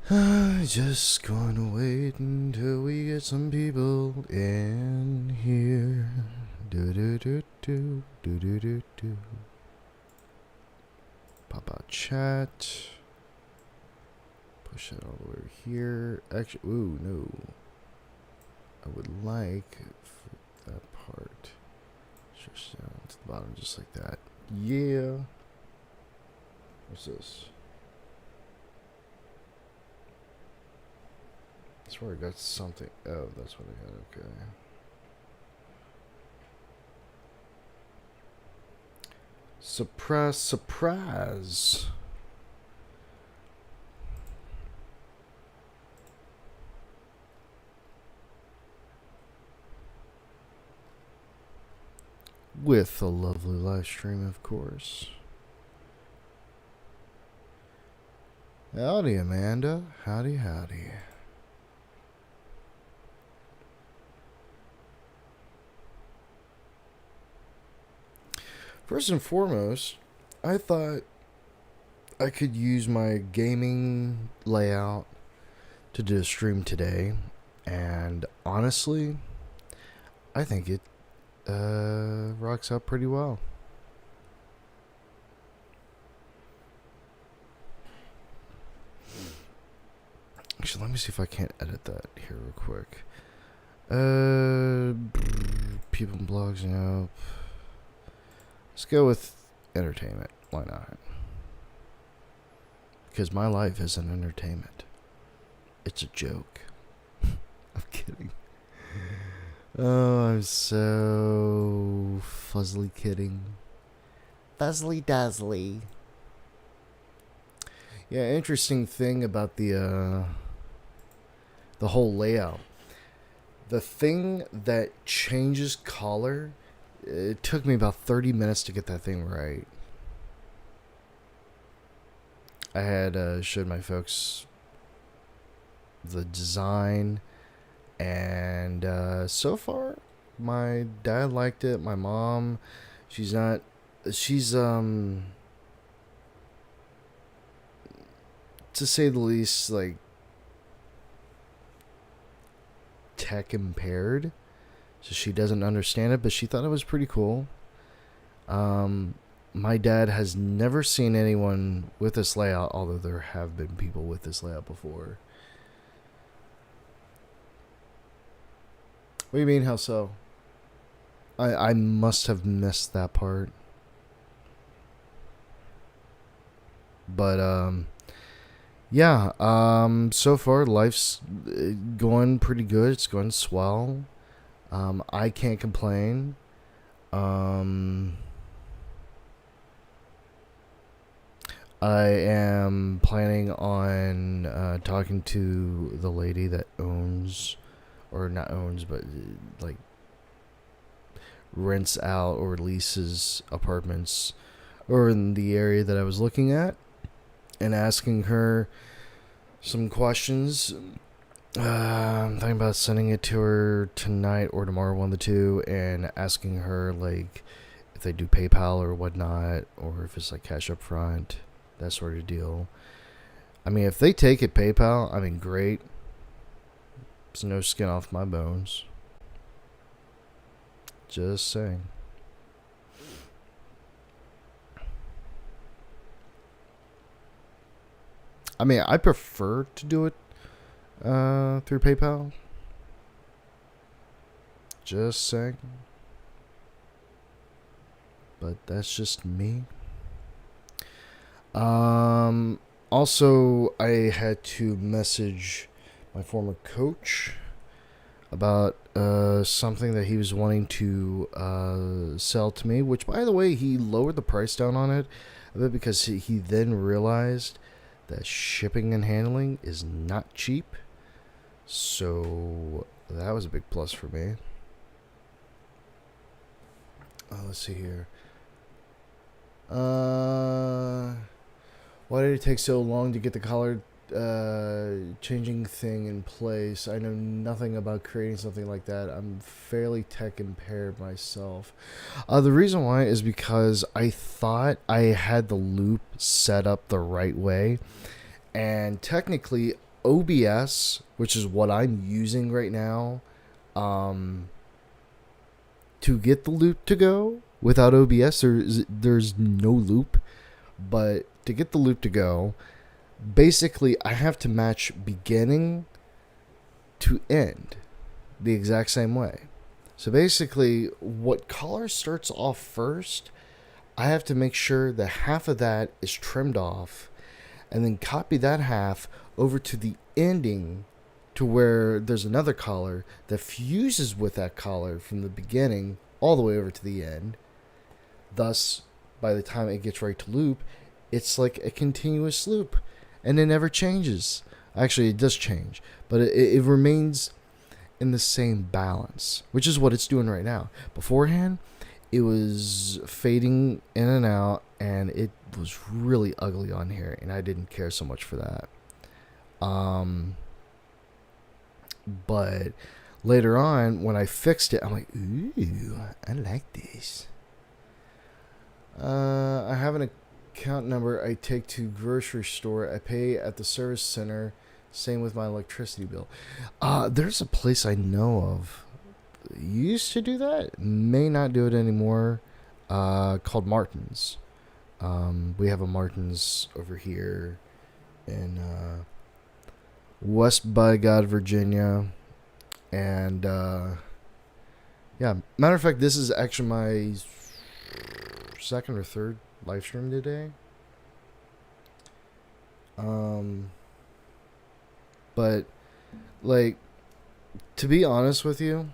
Just gonna wait until we get some people in here. Do do do do do do do do. Pop out chat. Push it all the way over here. Actually, ooh, no. I would like for that part just down to the bottom, just like that. Yeah. What's this? I swear I got something. Oh, that's what I got. Okay. Surprise, surprise. With a lovely live stream, of course. Howdy, Amanda. Howdy, howdy. First and foremost, I thought I could use my gaming layout to do a stream today, and honestly, I think it rocks out pretty well. Actually, let me see if I can't edit that here real quick. People and blogs, nope. Let's go with entertainment. Why not? Because my life is an entertainment. It's a joke. I'm kidding. Oh, I'm so fuzzly kidding. Fuzzly dazzly. Yeah, interesting thing about the whole layout. The thing that changes color, it took me about 30 minutes to get that thing right. I had showed my folks the design, and so far my dad liked it. My mom, she's to say the least, like, tech impaired, so she doesn't understand it, but she thought it was pretty cool. My dad has never seen anyone with this layout, although there have been people with this layout before. What do you mean, how so? I must have missed that part. But, yeah, so far life's going pretty good. It's going swell. I can't complain. I am planning on talking to the lady that owns, or not owns, but like rents out or leases apartments or in the area that I was looking at, and asking her some questions. I'm thinking about sending it to her tonight or tomorrow, one of the two, and asking her like if they do PayPal or whatnot, or if it's like cash up front, that sort of deal. I mean, if they take it PayPal, I mean, great. It's no skin off my bones. Just saying. I mean, I prefer to do it through PayPal. Just saying. But that's just me. Also, I had to message my former coach about something that he was wanting to sell to me, which, by the way, he lowered the price down on it a bit because he then realized that shipping and handling is not cheap. So that was a big plus for me. Let's see here. Why did it take so long to get the color changing thing in place? I know nothing about creating something like that. I'm fairly tech impaired myself. The reason why is because I thought I had the loop set up the right way, and technically OBS, which is what I'm using right now, to get the loop to go. Without OBS, there's no loop. But to get the loop to go, basically I have to match beginning to end the exact same way. So basically, what color starts off first, I have to make sure that half of that is trimmed off, and then copy that half over to the ending to where there's another collar that fuses with that collar from the beginning all the way over to the end. Thus, by the time it gets ready to loop, it's like a continuous loop, and it never changes. Actually, it does change, but it remains in the same balance, which is what it's doing right now. Beforehand, it was fading in and out, and it was really ugly on here, and I didn't care so much for that. But later on, when I fixed it, I'm like, ooh, I like this. I have an account number I take to grocery store. I pay at the service center. Same with my electricity bill. There's a place I know of. Used to do that. May not do it anymore. Called Martin's. We have a Martin's over here in West by God, Virginia. And yeah, matter of fact, this is actually my second or third live stream today. But like, to be honest with you,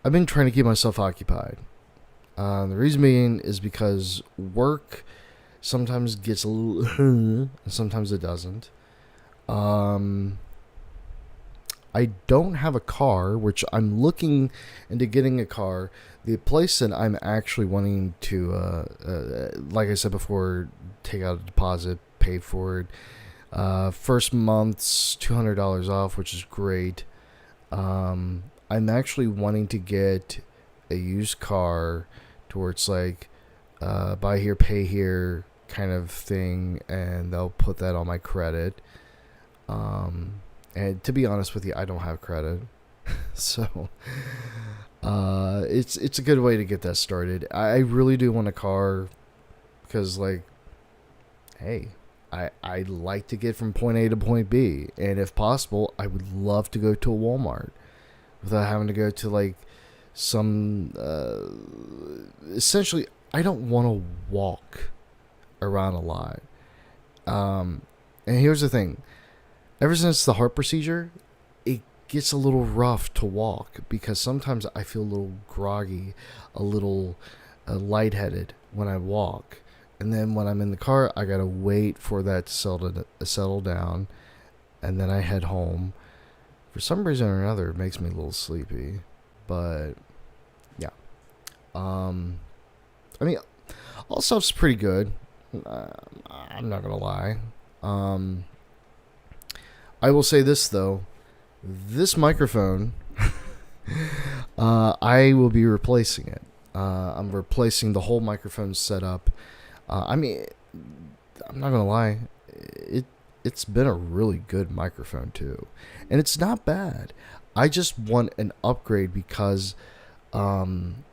I've been trying to keep myself occupied. The reason being is because work sometimes gets a little and sometimes it doesn't. I don't have a car, which I'm looking into getting a car. The place that I'm actually wanting to, like I said before, take out a deposit, pay for it. First month's $200 off, which is great. I'm actually wanting to get a used car to where it's like buy here, pay here kind of thing, and they'll put that on my credit. And to be honest with you, I don't have credit. So it's a good way to get that started. I really do want a car because, like, hey, I like to get from point A to point B, and if possible, I would love to go to a Walmart without having to go to like some essentially, I don't want to walk around a lot. And here's the thing. Ever since the heart procedure, it gets a little rough to walk because sometimes I feel a little groggy, a little lightheaded when I walk. And then when I'm in the car, I gotta wait for that to settle down, and then I head home. For some reason or another, it makes me a little sleepy. But yeah, I mean, all stuff's pretty good. I'm not gonna lie. I will say this though, this microphone, I will be replacing it. I'm replacing the whole microphone setup. I mean, I'm not gonna lie, it's been a really good microphone too, and it's not bad. I just want an upgrade because I'm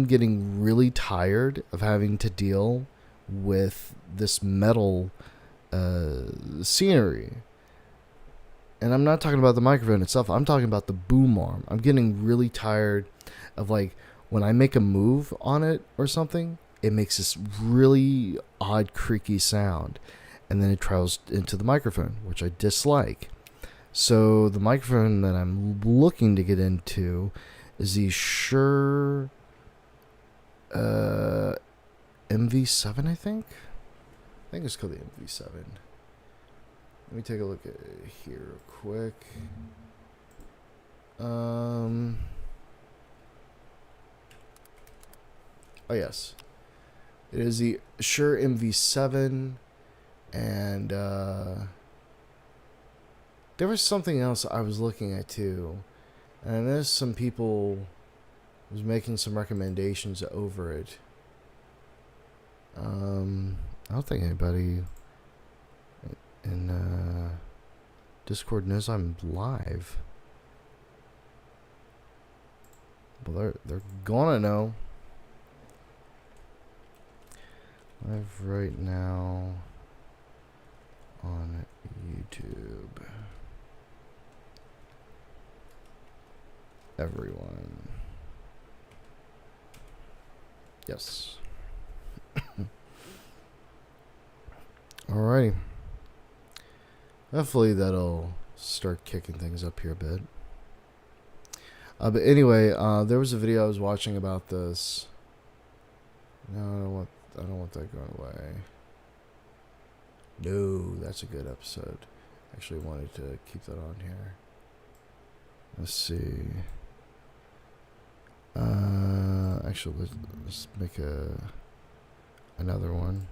getting really tired of having to deal with this metal scenery. And I'm not talking about the microphone itself. I'm talking about the boom arm. I'm getting really tired of, like, when I make a move on it or something, it makes this really odd creaky sound. And then it travels into the microphone, which I dislike. So the microphone that I'm looking to get into is the Shure MV7, I think. I think it's called the MV7. Let me take a look at it here real quick. Oh yes, it is the Shure MV7, and there was something else I was looking at too, and I noticed some people was making some recommendations over it. I don't think anybody in Discord knows I'm live. Well, they're gonna know. Live right now on YouTube. Everyone. Yes. Alrighty. Hopefully that'll start kicking things up here a bit. But anyway, there was a video I was watching about this. No, I don't want that going away. No, that's a good episode. Actually wanted to keep that on here. Let's see. Actually, let's make another one.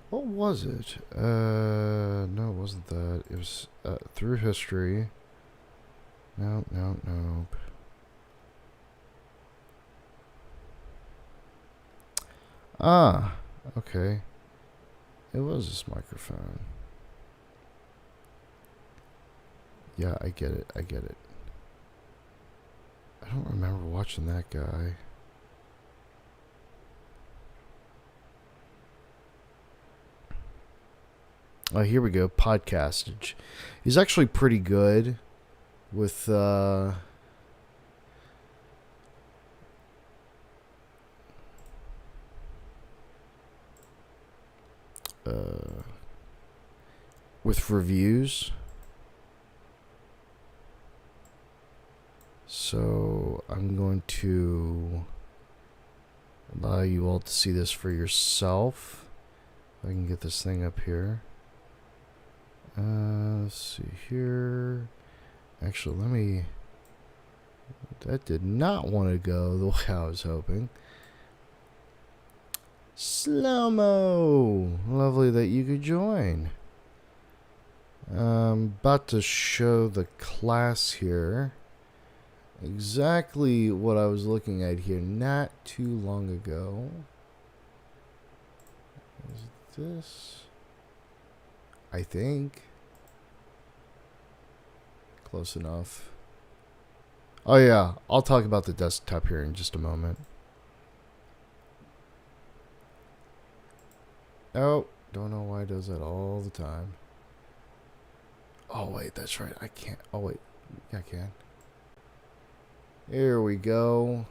What was it? No, it wasn't that. It was through history. No. Ah, okay. It was this microphone. Yeah, I get it. I don't remember watching that guy. Oh, here we go. Podcastage. He's actually pretty good with reviews. So I'm going to allow you all to see this for yourself. I can get this thing up here. Let's see here. Actually, that did not want to go the way I was hoping. Slow-mo. Lovely that you could join. I'm about to show the class here. Exactly what I was looking at here not too long ago. Is it this? I think. Close enough. Oh yeah, I'll talk about the desktop here in just a moment. Oh, don't know why it does that all the time. Oh wait, that's right. I can't. Oh wait, yeah, I can. Here we go.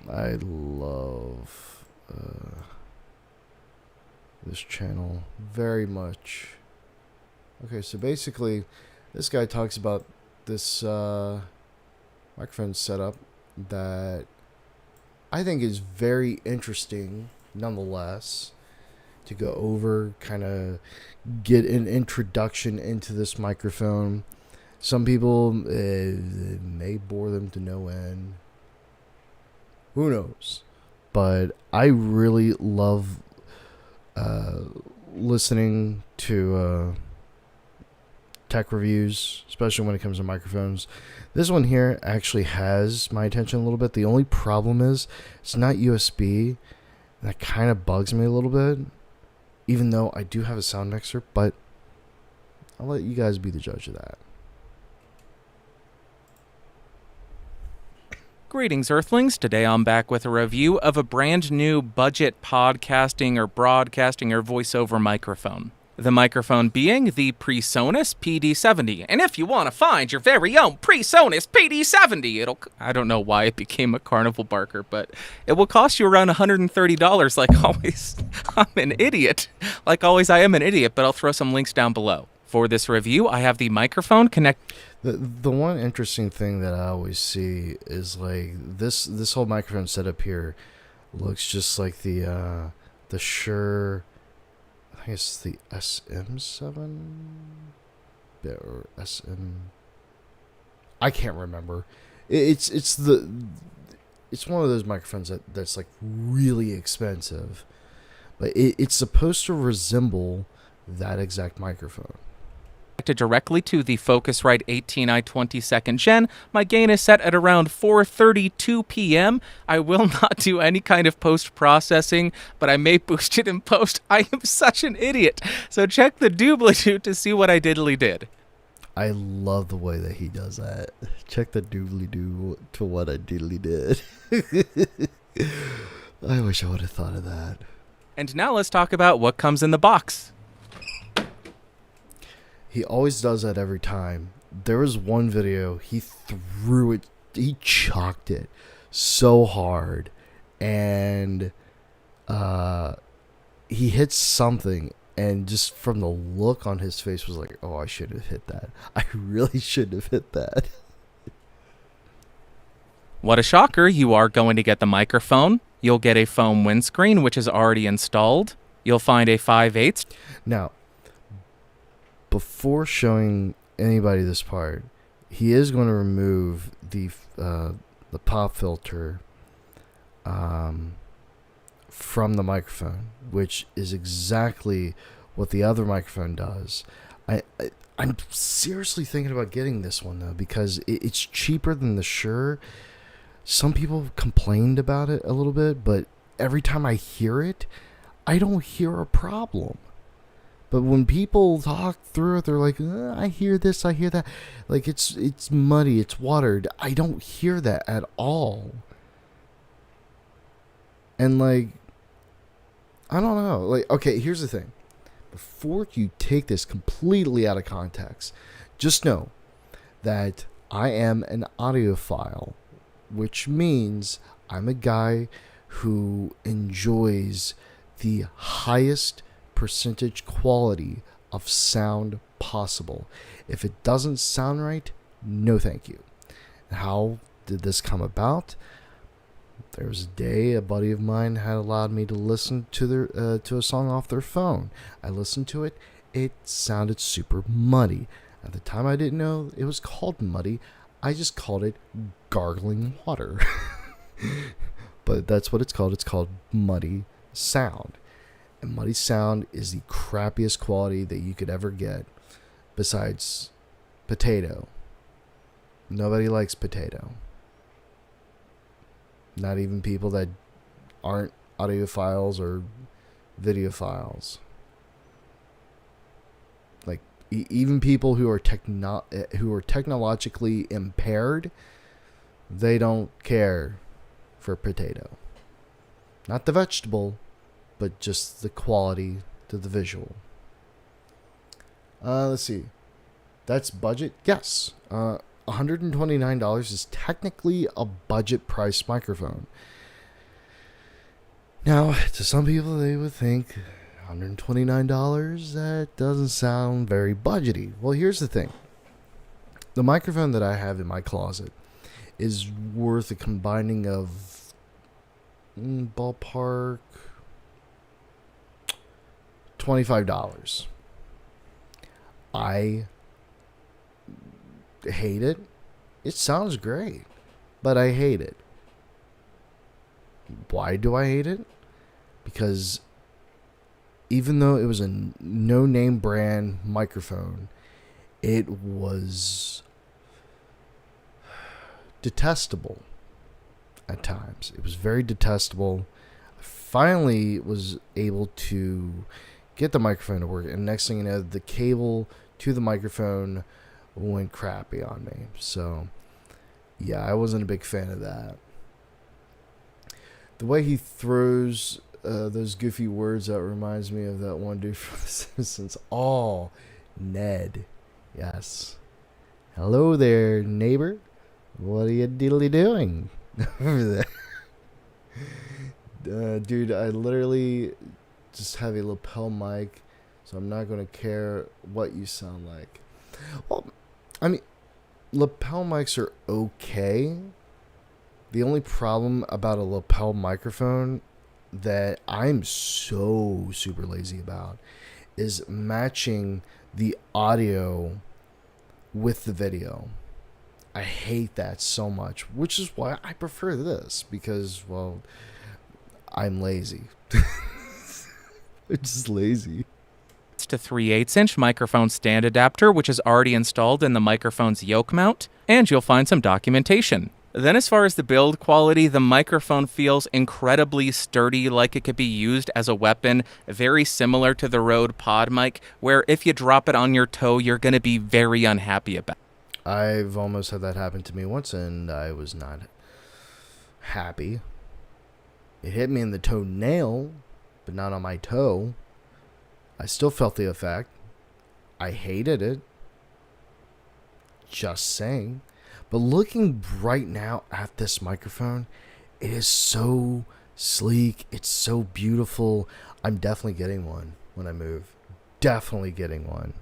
I love this channel very much. Okay, so basically, this guy talks about this microphone setup that I think is very interesting, nonetheless, to go over, kind of get an introduction into this microphone. Some people, it may bore them to no end. Who knows? But I really love listening to tech reviews, especially when it comes to microphones. This one here actually has my attention a little bit. The only problem is it's not USB. And that kind of bugs me a little bit, even though I do have a sound mixer, but I'll let you guys be the judge of that. Greetings, Earthlings. Today I'm back with a review of a brand new budget podcasting or broadcasting or voiceover microphone. The microphone being the PreSonus PD70. And if you want to find your very own PreSonus PD70, I don't know why it became a carnival barker, but it will cost you around $130 like always. I'm an idiot. Like always, I am an idiot, but I'll throw some links down below. For this review, I have the microphone connect. The one interesting thing that I always see is like this whole microphone setup here looks just like the Shure, I think it's the SM7 or SM. I can't remember. It's one of those microphones that's like really expensive, but it's supposed to resemble that exact microphone. directly to the Focusrite 18i 22nd Gen. My gain is set at around 4:32 p.m. I will not do any kind of post-processing, but I may boost it in post. I am such an idiot. So check the doobly-doo to see what I diddly did. I love the way that he does that. Check the doobly-doo to what I diddly did. I wish I would have thought of that. And now let's talk about what comes in the box. He always does that every time. There was one video, he chalked it so hard, and he hit something, and just from the look on his face was like, oh, I should have hit that. I really should have hit that. What a shocker, you are going to get the microphone. You'll get a foam windscreen, which is already installed. You'll find a 5/8. Now, before showing anybody this part, he is going to remove the pop filter from the microphone, which is exactly what the other microphone does. I'm seriously thinking about getting this one, though, because it's cheaper than the Shure. Some people complained about it a little bit, but every time I hear it, I don't hear a problem. But when people talk through it, they're like, I hear this, I hear that. Like, it's muddy, it's watered. I don't hear that at all. And, like, I don't know. Like, okay, here's the thing. Before you take this completely out of context, just know that I am an audiophile, which means I'm a guy who enjoys the highest percentage quality of sound possible. If it doesn't sound right, no thank you. How did this come about? There was a day a buddy of mine had allowed me to listen to a song off their phone. I listened to it. It sounded super muddy. At the time, I didn't know it was called muddy. I just called it gargling water. But that's what it's called. It's called muddy sound. And muddy sound is the crappiest quality that you could ever get besides potato. Nobody likes potato. Not even people that aren't audiophiles or videophiles. Like, even people who are technologically impaired, they don't care for potato. Not the vegetable, but just the quality to the visual. Let's see. That's budget? Yes. $129 is technically a budget price microphone. Now, to some people, they would think $129, that doesn't sound very budgety. Well, here's the thing. The microphone that I have in my closet is worth a combining of ballpark $25. I hate it. It sounds great, but I hate it. Why do I hate it? Because even though it was a no-name brand microphone, it was detestable at times. It was very detestable. I finally was able to get the microphone to work, and next thing you know, the cable to the microphone went crappy on me. So yeah, I wasn't a big fan of that. The way he throws those goofy words out reminds me of that one dude from The Simpsons. Oh, Ned. Yes. Hello there, neighbor. What are you diddly doing over there? Dude, I literally just have a lapel mic, so I'm not going to care what you sound like. Well, I mean, lapel mics are okay. The only problem about a lapel microphone that I'm so super lazy about is matching the audio with the video. I hate that so much, which is why I prefer this, because, well, I'm lazy. I'm just lazy. to 3/8" microphone stand adapter, which is already installed in the microphone's yoke mount, and you'll find some documentation. Then as far as the build quality, the microphone feels incredibly sturdy, like it could be used as a weapon, very similar to the Rode Pod mic, where if you drop it on your toe, you're going to be very unhappy about it. I've almost had that happen to me once, and I was not happy. It hit me in the toenail, but not on my toe. I still felt the effect. I hated it. Just saying. But looking right now at this microphone, it is so sleek. It's so beautiful. I'm definitely getting one when I move. Definitely getting one.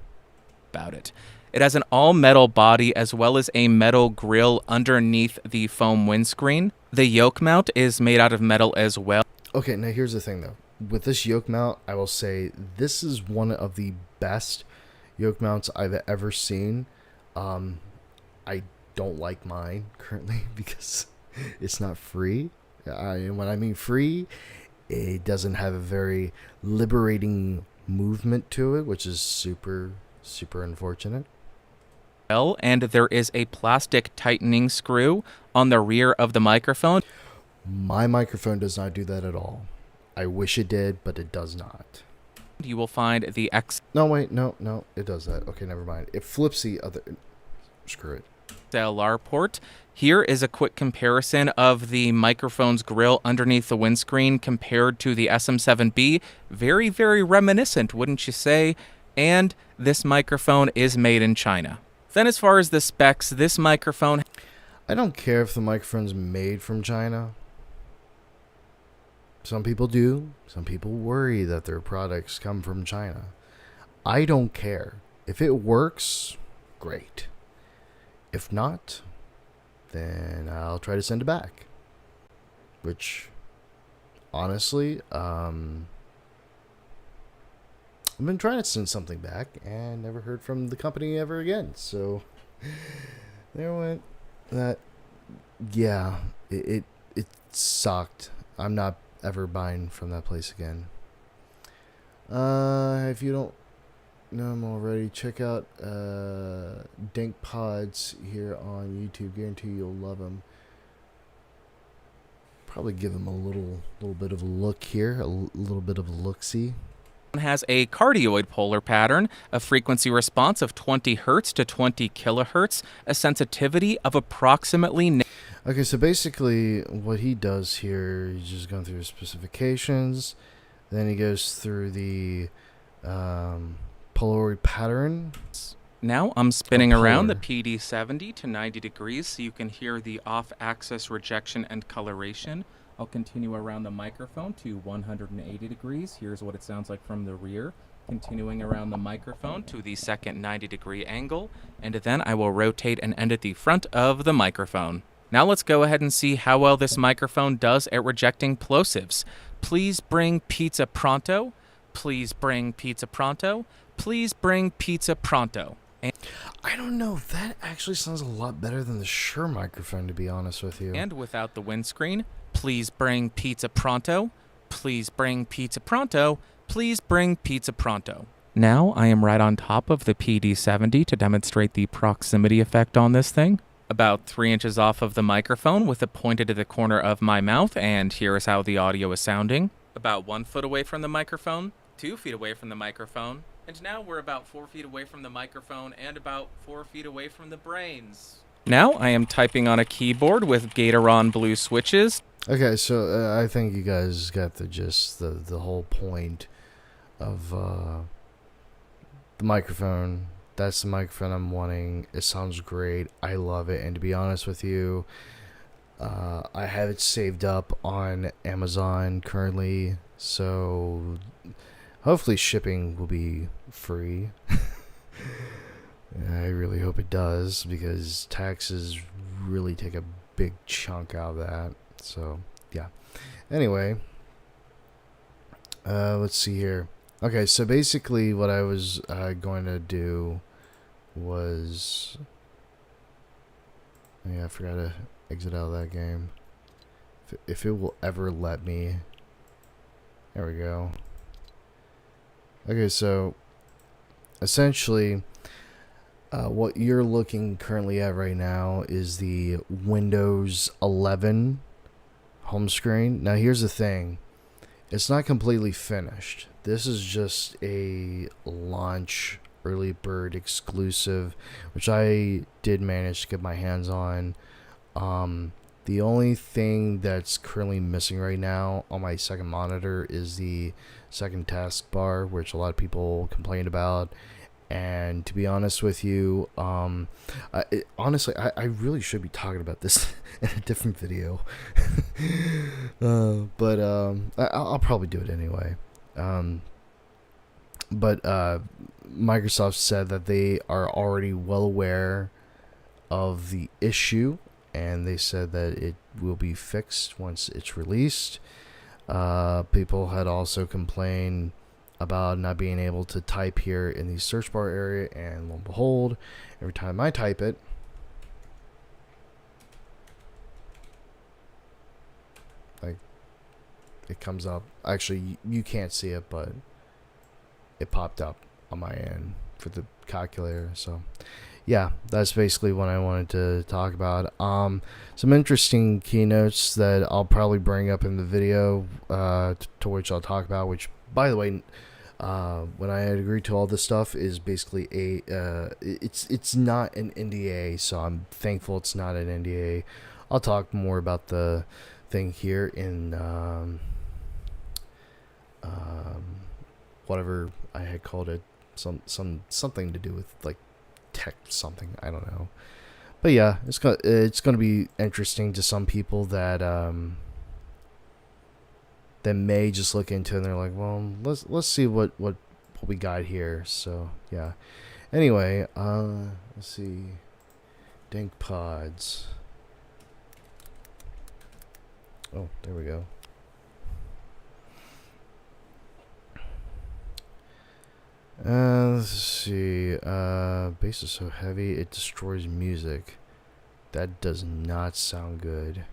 About it. It has an all-metal body as well as a metal grille underneath the foam windscreen. The yoke mount is made out of metal as well. Okay, now here's the thing though. With this yoke mount, I will say this is one of the best yoke mounts I've ever seen. I don't like mine currently because it's not free. When I mean free, it doesn't have a very liberating movement to it, which is super, super unfortunate. And there is a plastic tightening screw on the rear of the microphone. My microphone does not do that at all. I wish it did, but it does not. You will find the No, wait, no, it does that. Okay, never mind. It flips the other... Screw it. XLR port. Here is a quick comparison of the microphone's grill underneath the windscreen compared to the SM7B. Very, very reminiscent, wouldn't you say? And this microphone is made in China. Then as far as the specs, this microphone... I don't care if the microphone's made from China. Some people do. Some people worry that their products come from China. I don't care. If it works, great. If not, then I'll try to send it back. Which, honestly, I've been trying to send something back and never heard from the company ever again. So, there went that. Yeah, it sucked. I'm not ever buying from that place again. If you don't know them already, check out Dank Pods here on YouTube. Guarantee you'll love them. Probably give them a little bit of a look here, a little bit of a look-see. Has a cardioid polar pattern, a frequency response of 20 hertz to 20 kilohertz, a sensitivity of approximately... Okay, so basically what he does here, he's just going through the specifications, then he goes through the polaroid pattern. Now I'm spinning around the PD70 to 90 degrees so you can hear the off-axis rejection and coloration. I'll continue around the microphone to 180 degrees. Here's what it sounds like from the rear. Continuing around the microphone to the second 90-degree angle, and then I will rotate and end at the front of the microphone. Now let's go ahead and see how well this microphone does at rejecting plosives. Please bring pizza pronto. Please bring pizza pronto. Please bring pizza pronto. I don't know. That actually sounds a lot better than the Shure microphone, to be honest with you. And without the windscreen, please bring pizza pronto. Please bring pizza pronto. Please bring pizza pronto. Now I am right on top of the PD70 to demonstrate the proximity effect on this thing. About 3 inches off of the microphone with it pointed to the corner of my mouth, and here is how the audio is sounding. About 1 foot away from the microphone, 2 feet away from the microphone, and now we're about 4 feet away from the microphone and about 4 feet away from the brains. Now I am typing on a keyboard with Gatoron blue switches. Okay, so I think you guys got the gist, the whole point of the microphone. That's the microphone I'm wanting. It sounds great. I love it. And to be honest with you, I have it saved up on Amazon currently. So hopefully shipping will be free. I really hope it does, because taxes really take a big chunk out of that. So, yeah. Anyway, let's see here. Okay, so basically what I was going to do was... Yeah, I forgot to exit out of that game. If it will ever let me... There we go. Okay, so essentially, what you're looking currently at right now is the Windows 11 home screen. Now, here's the thing. It's not completely finished. This is just a launch early bird exclusive, which I did manage to get my hands on. The only thing that's currently missing right now on my second monitor is the second taskbar, which a lot of people complained about. And to be honest with you, honestly, I really should be talking about this in a different video. But I'll probably do it anyway. But Microsoft said that they are already well aware of the issue, and they said that it will be fixed once it's released. People had also complained about not being able to type here in the search bar area, and lo and behold, every time I type it, like, it comes up. Actually, you can't see it, but it popped up on my end for the calculator. So yeah, that's basically what I wanted to talk about. Some interesting keynotes that I'll probably bring up in the video, to which I'll talk about, which, by the way, when I had agreed to all this stuff, is basically it's not an NDA, so I'm thankful it's not an NDA. I'll talk more about the thing here in whatever I had called it, something to do with like tech something, I don't know. But yeah, it's gonna be interesting to some people that may just look into it and they're like, well, let's see what we got here. So yeah. Anyway, let's see. Dink pods. Oh, there we go. Let's see. Bass is so heavy it destroys music. That does not sound good.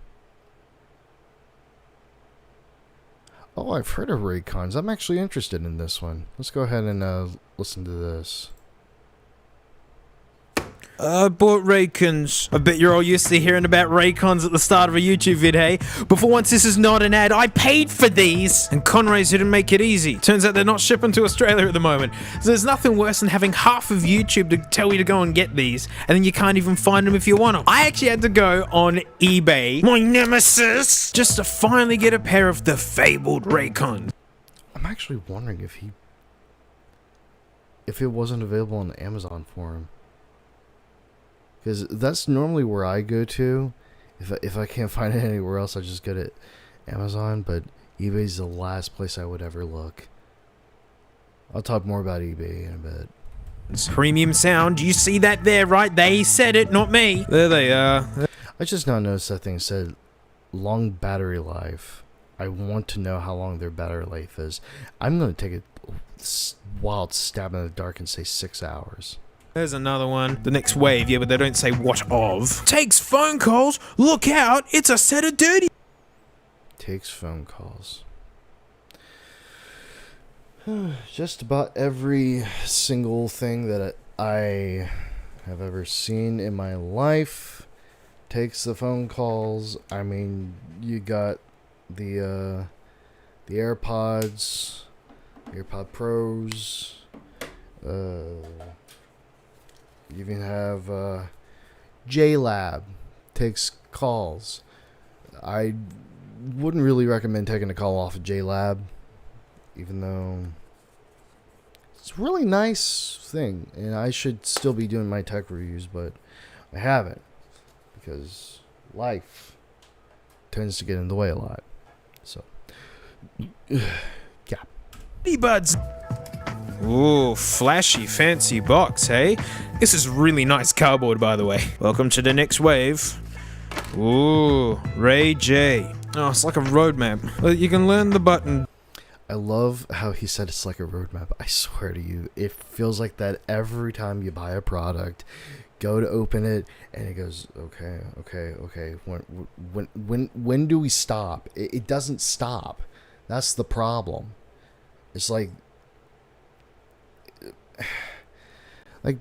Oh, I've heard of Raycons. I'm actually interested in this one. Let's go ahead and listen to this. I bought Raycons. I bet you're all used to hearing about Raycons at the start of a YouTube vid, hey? But for once, this is not an ad. I paid for these! And Conrays didn't make it easy. Turns out they're not shipping to Australia at the moment. So there's nothing worse than having half of YouTube to tell you to go and get these, and then you can't even find them if you want them. I actually had to go on eBay, my nemesis, just to finally get a pair of the fabled Raycons. I'm actually wondering if it wasn't available on Amazon for him. Because that's normally where I go to. If I can't find it anywhere else, I just go to Amazon. But eBay's the last place I would ever look. I'll talk more about eBay in a bit. Premium sound, you see that there, right? They said it, not me. There they are. I just now noticed that thing said long battery life. I want to know how long their battery life is. I'm going to take a wild stab in the dark and say 6 hours. There's another one. The next wave, yeah, but they don't say what of. Takes phone calls. Look out, it's a set of dirty. Takes phone calls. Just about every single thing that I have ever seen in my life takes the phone calls. I mean, you got the AirPods, AirPod Pros, you even have JLab takes calls. I wouldn't really recommend taking a call off of JLab, even though it's a really nice thing, and I should still be doing my tech reviews, but I haven't because life tends to get in the way a lot. So, yeah. Buds. Ooh, flashy, fancy box, hey? This is really nice cardboard, by the way. Welcome to the next wave. Ooh, Ray J. Oh, it's like a roadmap. Well, you can learn the button. I love how he said it's like a roadmap. I swear to you, it feels like that every time you buy a product. Go to open it, and it goes, okay. When do we stop? It doesn't stop. That's the problem. It's like Like,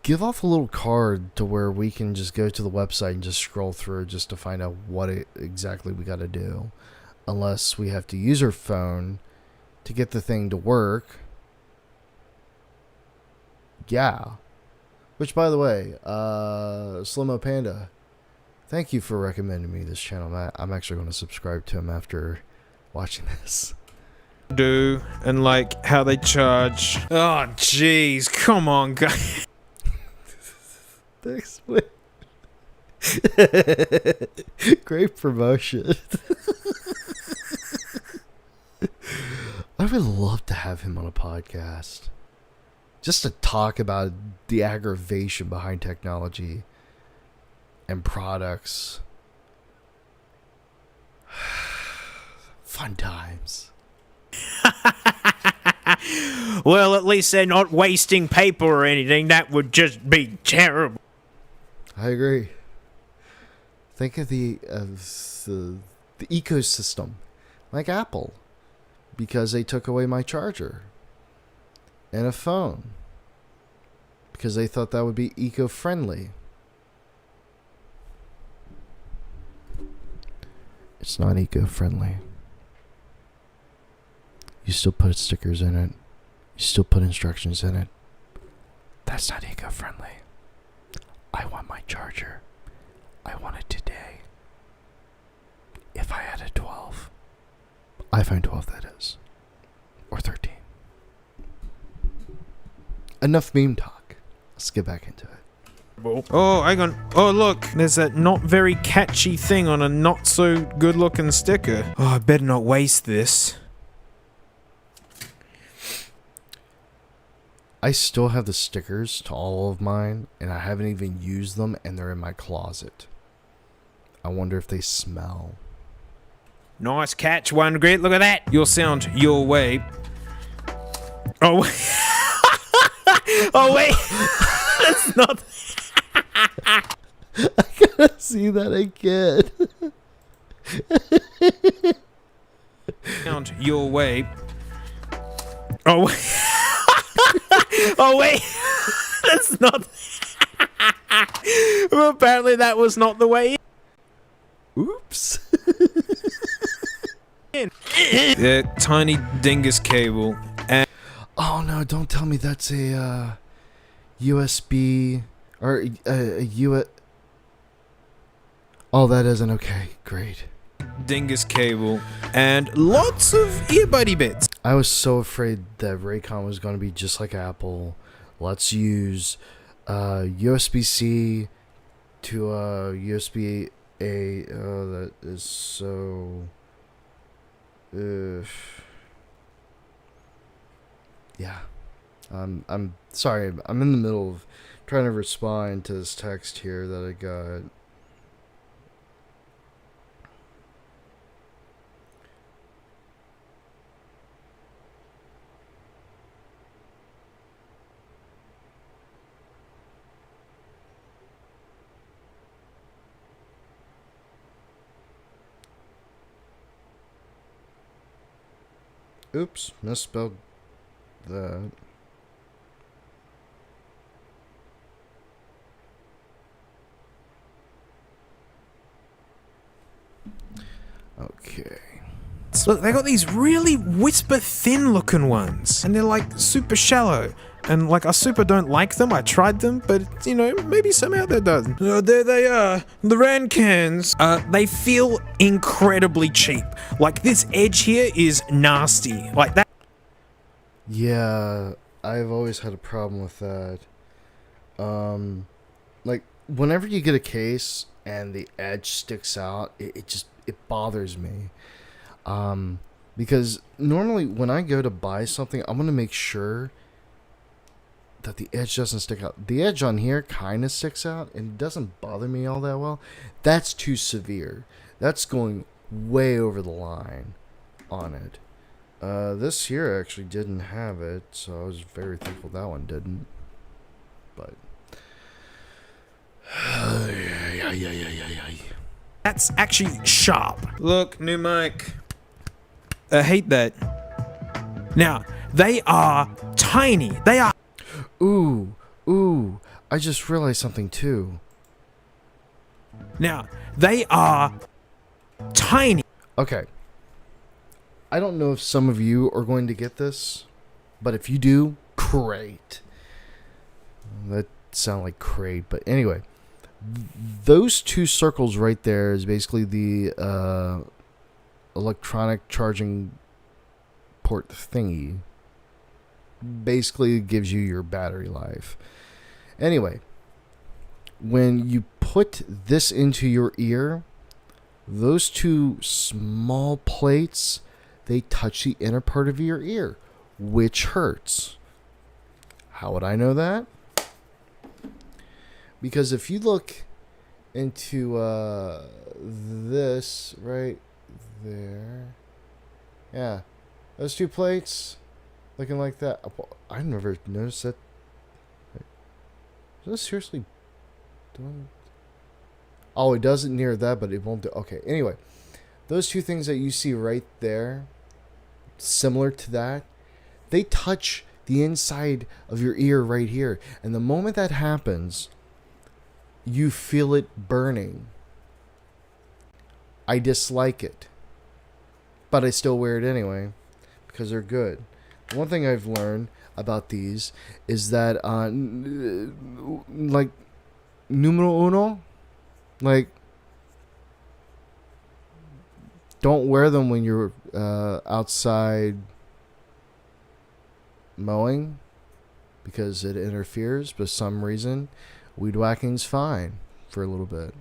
give off a little card to where we can just go to the website and just scroll through just to find out what exactly we got to do. Unless we have to use our phone to get the thing to work. Yeah. Which, by the way, Slimo Panda, thank you for recommending me this channel, Matt. I'm actually going to subscribe to him after watching this. Do and like how they charge. Oh, jeez, come on, guys. Thanks, man. Great promotion. I would love to have him on a podcast. Just to talk about the aggravation behind technology and products. Fun times. Well, at least they're not wasting paper or anything. That would just be terrible. I agree. Think of the ecosystem, like Apple, because they took away my charger and a phone because they thought that would be eco-friendly. It's not eco-friendly. You still put stickers in it. You still put instructions in it. That's not eco-friendly. I want my charger. I want it today. If I had a 12. iPhone 12, that is. Or 13. Enough meme talk. Let's get back into it. Oh, hang on. Oh, look. There's that not very catchy thing on a not so good looking sticker. Oh, I better not waste this. I still have the stickers to all of mine, and I haven't even used them, and they're in my closet. I wonder if they smell. Nice catch, One Grit. Look at that. Your sound your way. Oh, oh wait. That's not. I gotta see that again. Sound your way. Oh. Oh wait, that's not. Well, apparently that was not the way. Oops. Tiny dingus cable. And Oh no! Don't tell me that's a USB or a U. Oh, that isn't okay. Great. dingus cable and lots of earbuddy bits. I was so afraid that Raycon was going to be just like Apple. Let's use USB-C to USB-A. Oh, that is so... yeah. I'm sorry. I'm in the middle of trying to respond to this text here that I got. Oops, misspelled that. Okay. Look, they got these really whisper thin looking ones, and they're like super shallow. And like, I super don't like them. I tried them, but you know, maybe some out there does. Oh, there they are, the Rancans. They feel incredibly cheap. Like, this edge here is nasty. Like that. Yeah, I've always had a problem with that. Like, whenever you get a case and the edge sticks out, it bothers me. Because normally when I go to buy something, I'm gonna make sure that the edge doesn't stick out. The edge on here kind of sticks out and it doesn't bother me all that well. That's too severe. That's going way over the line on it. This here actually didn't have it, so I was very thankful that one didn't. But That's actually sharp. Look, new mic. I hate that. Now, they are tiny. They are. Ooh, Ooh, I just realized something too. Now, they are tiny. Okay. I don't know if some of you are going to get this, but if you do, great. That sound like crate, but anyway. Those two circles right there is basically the electronic charging port thingy. Basically it gives you your battery life. Anyway, when you put this into your ear, those two small plates, they touch the inner part of your ear, which hurts. How would I know that? Because if you look into this right there, yeah, those two plates looking like that. I never noticed that. Does this seriously doing? Oh, it does it near that, but it won't do. Okay, anyway, those two things that you see right there, similar to that, they touch the inside of your ear right here, and the moment that happens, you feel it burning. I dislike it, but I still wear it anyway because they're good. One thing I've learned about these is that like numero uno, like don't wear them when you're outside mowing because it interferes. For some reason, weed whacking's fine for a little bit.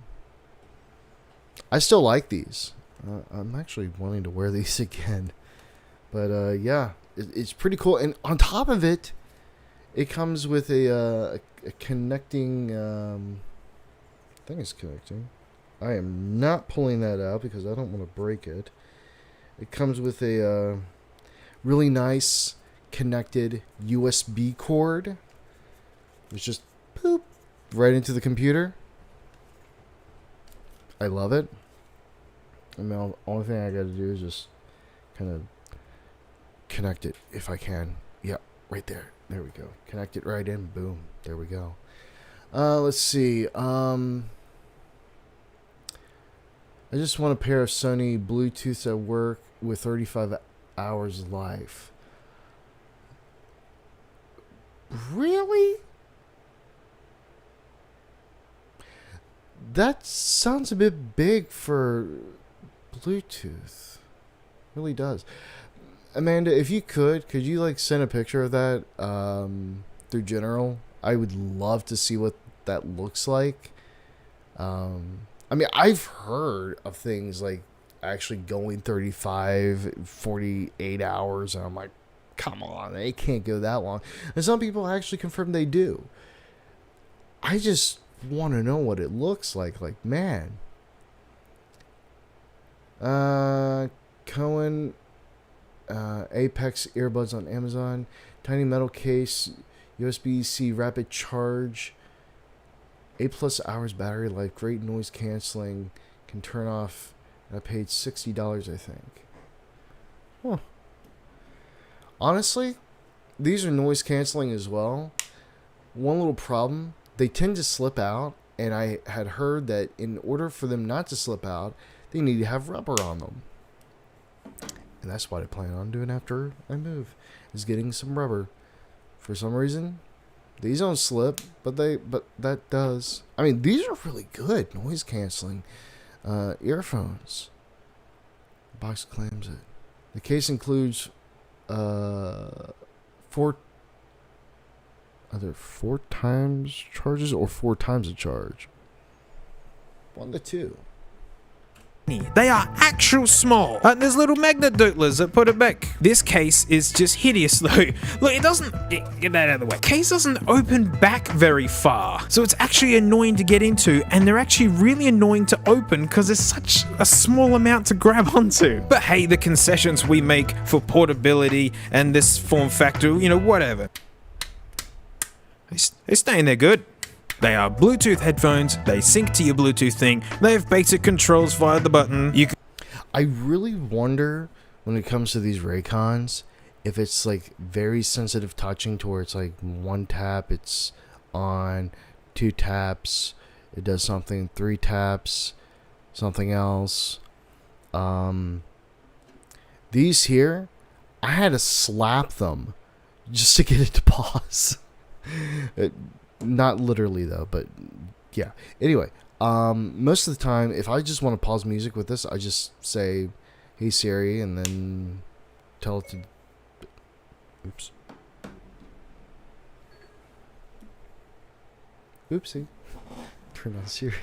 I still like these. I'm actually wanting to wear these again. But yeah, it's pretty cool. And on top of it, it comes with a connecting... I think it's connecting. I am not pulling that out because I don't want to break it. It comes with a really nice connected USB cord. It's just poop right into the computer. I love it. I mean, the only thing I got to do is just kind of connect it if I can. Yep, right there. There we go. Connect it right in. Boom. There we go. Let's see. I just want a pair of Sony Bluetooths that work with 35 hours life. Really? That sounds a bit big for Bluetooth. Really does. Amanda, if you could you like send a picture of that through General? I would love to see what that looks like. I mean, I've heard of things like actually going 35, 48 hours, and I'm like, come on, they can't go that long. And some people actually confirm they do. I just want to know what it looks like. Like, man. Cohen, Apex earbuds on Amazon, tiny metal case, USB-C rapid charge, 8+ hours battery life, great noise canceling, can turn off. And I paid $60, I think. Huh. Honestly, these are noise canceling as well. One little problem, they tend to slip out, and I had heard that in order for them not to slip out, they need to have rubber on them. And that's what I plan on doing after I move, is getting some rubber. For some reason, these don't slip, but that does. I mean, these are really good noise canceling earphones. The box claims it. The case includes 4 times charges or 4 times a charge. 1 to 2. They are actual small. There's little magnet dootlers that put it back. This case is just hideous though. Look, it doesn't... Get that out of the way. Case doesn't open back very far. So it's actually annoying to get into, and they're actually really annoying to open because there's such a small amount to grab onto. But hey, the concessions we make for portability and this form factor, whatever. They're staying there good. They are Bluetooth headphones, they sync to your Bluetooth thing, they have basic controls via the button. I really wonder when it comes to these Raycons if it's like very sensitive touching to where it's like one tap, it's on 2 taps, it does something, 3 taps, something else. These here, I had to slap them just to get it to pause. Not literally though, but yeah. Anyway, most of the time, if I just want to pause music with this, I just say, "Hey Siri," and then tell it to. Oops. Oopsie. Turn on Siri.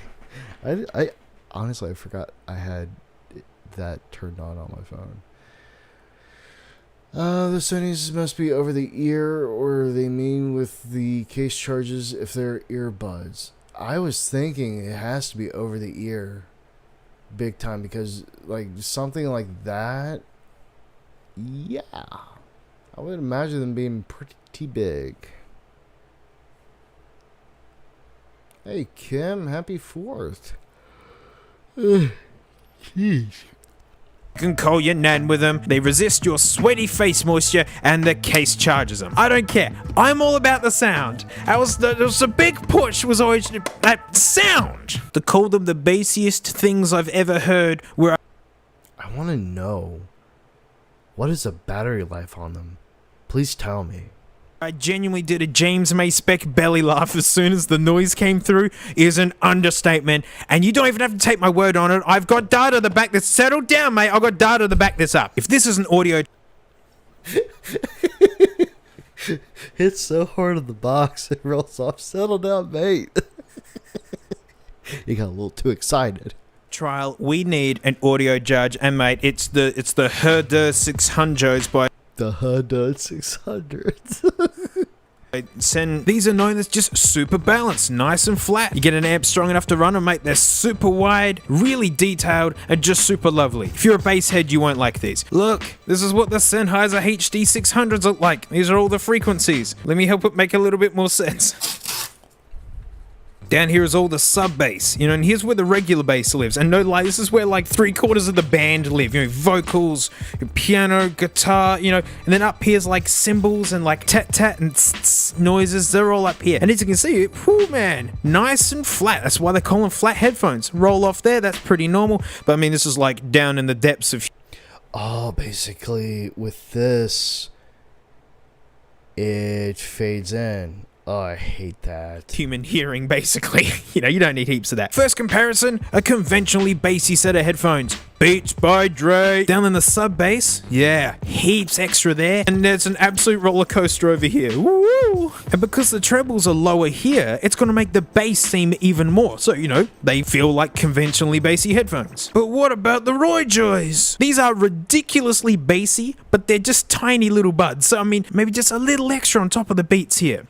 I honestly, I forgot I had that turned on my phone. The Sonys must be over the ear, or they mean with the case charges if they're earbuds. I was thinking it has to be over the ear, big time, because like something like that, yeah, I would imagine them being pretty big. Hey Kim, happy 4th. Jeez. You can call your nan with them. They resist your sweaty face moisture, and the case charges them. I don't care. I'm all about the sound. That was the big push. Was always that sound. To call them the bassiest things I've ever heard. Where I want to know, what is the battery life on them? Please tell me. I genuinely did a James May spec belly laugh as soon as the noise came through is an understatement. And you don't even have to take my word on it. I've got data to back this. Settle down, mate. I've got data to back this up. If this is an audio... It's so hard on the box, it rolls off. Settle down, mate. You got a little too excited. Trial, we need an audio judge. And mate, it's the Herder 600s by... The HUD 600. These are known as just super balanced, nice and flat. You get an amp strong enough to run them, mate. They're super wide, really detailed, and just super lovely. If you're a bass head, you won't like these. Look, this is what the Sennheiser HD 600s look like. These are all the frequencies. Let me help it make a little bit more sense. Down here is all the sub bass, and here's where the regular bass lives. And no lie, this is where like 3/4 of the band live. Vocals, piano, guitar, and then up here's like cymbals and like tat and tss noises. They're all up here. And as you can see, whoo man, nice and flat. That's why they call them flat headphones. Roll off there, that's pretty normal. But I mean, this is like down in the depths of... Oh, basically with this, it fades in. Oh, I hate that. Human hearing, basically. You don't need heaps of that. First comparison, a conventionally bassy set of headphones. Beats by Dre. Down in the sub bass, yeah, heaps extra there. And there's an absolute roller coaster over here. Woo! And because the trebles are lower here, it's going to make the bass seem even more. So, they feel like conventionally bassy headphones. But what about the Roy Joys? These are ridiculously bassy, but they're just tiny little buds. So, I mean, maybe just a little extra on top of the beats here.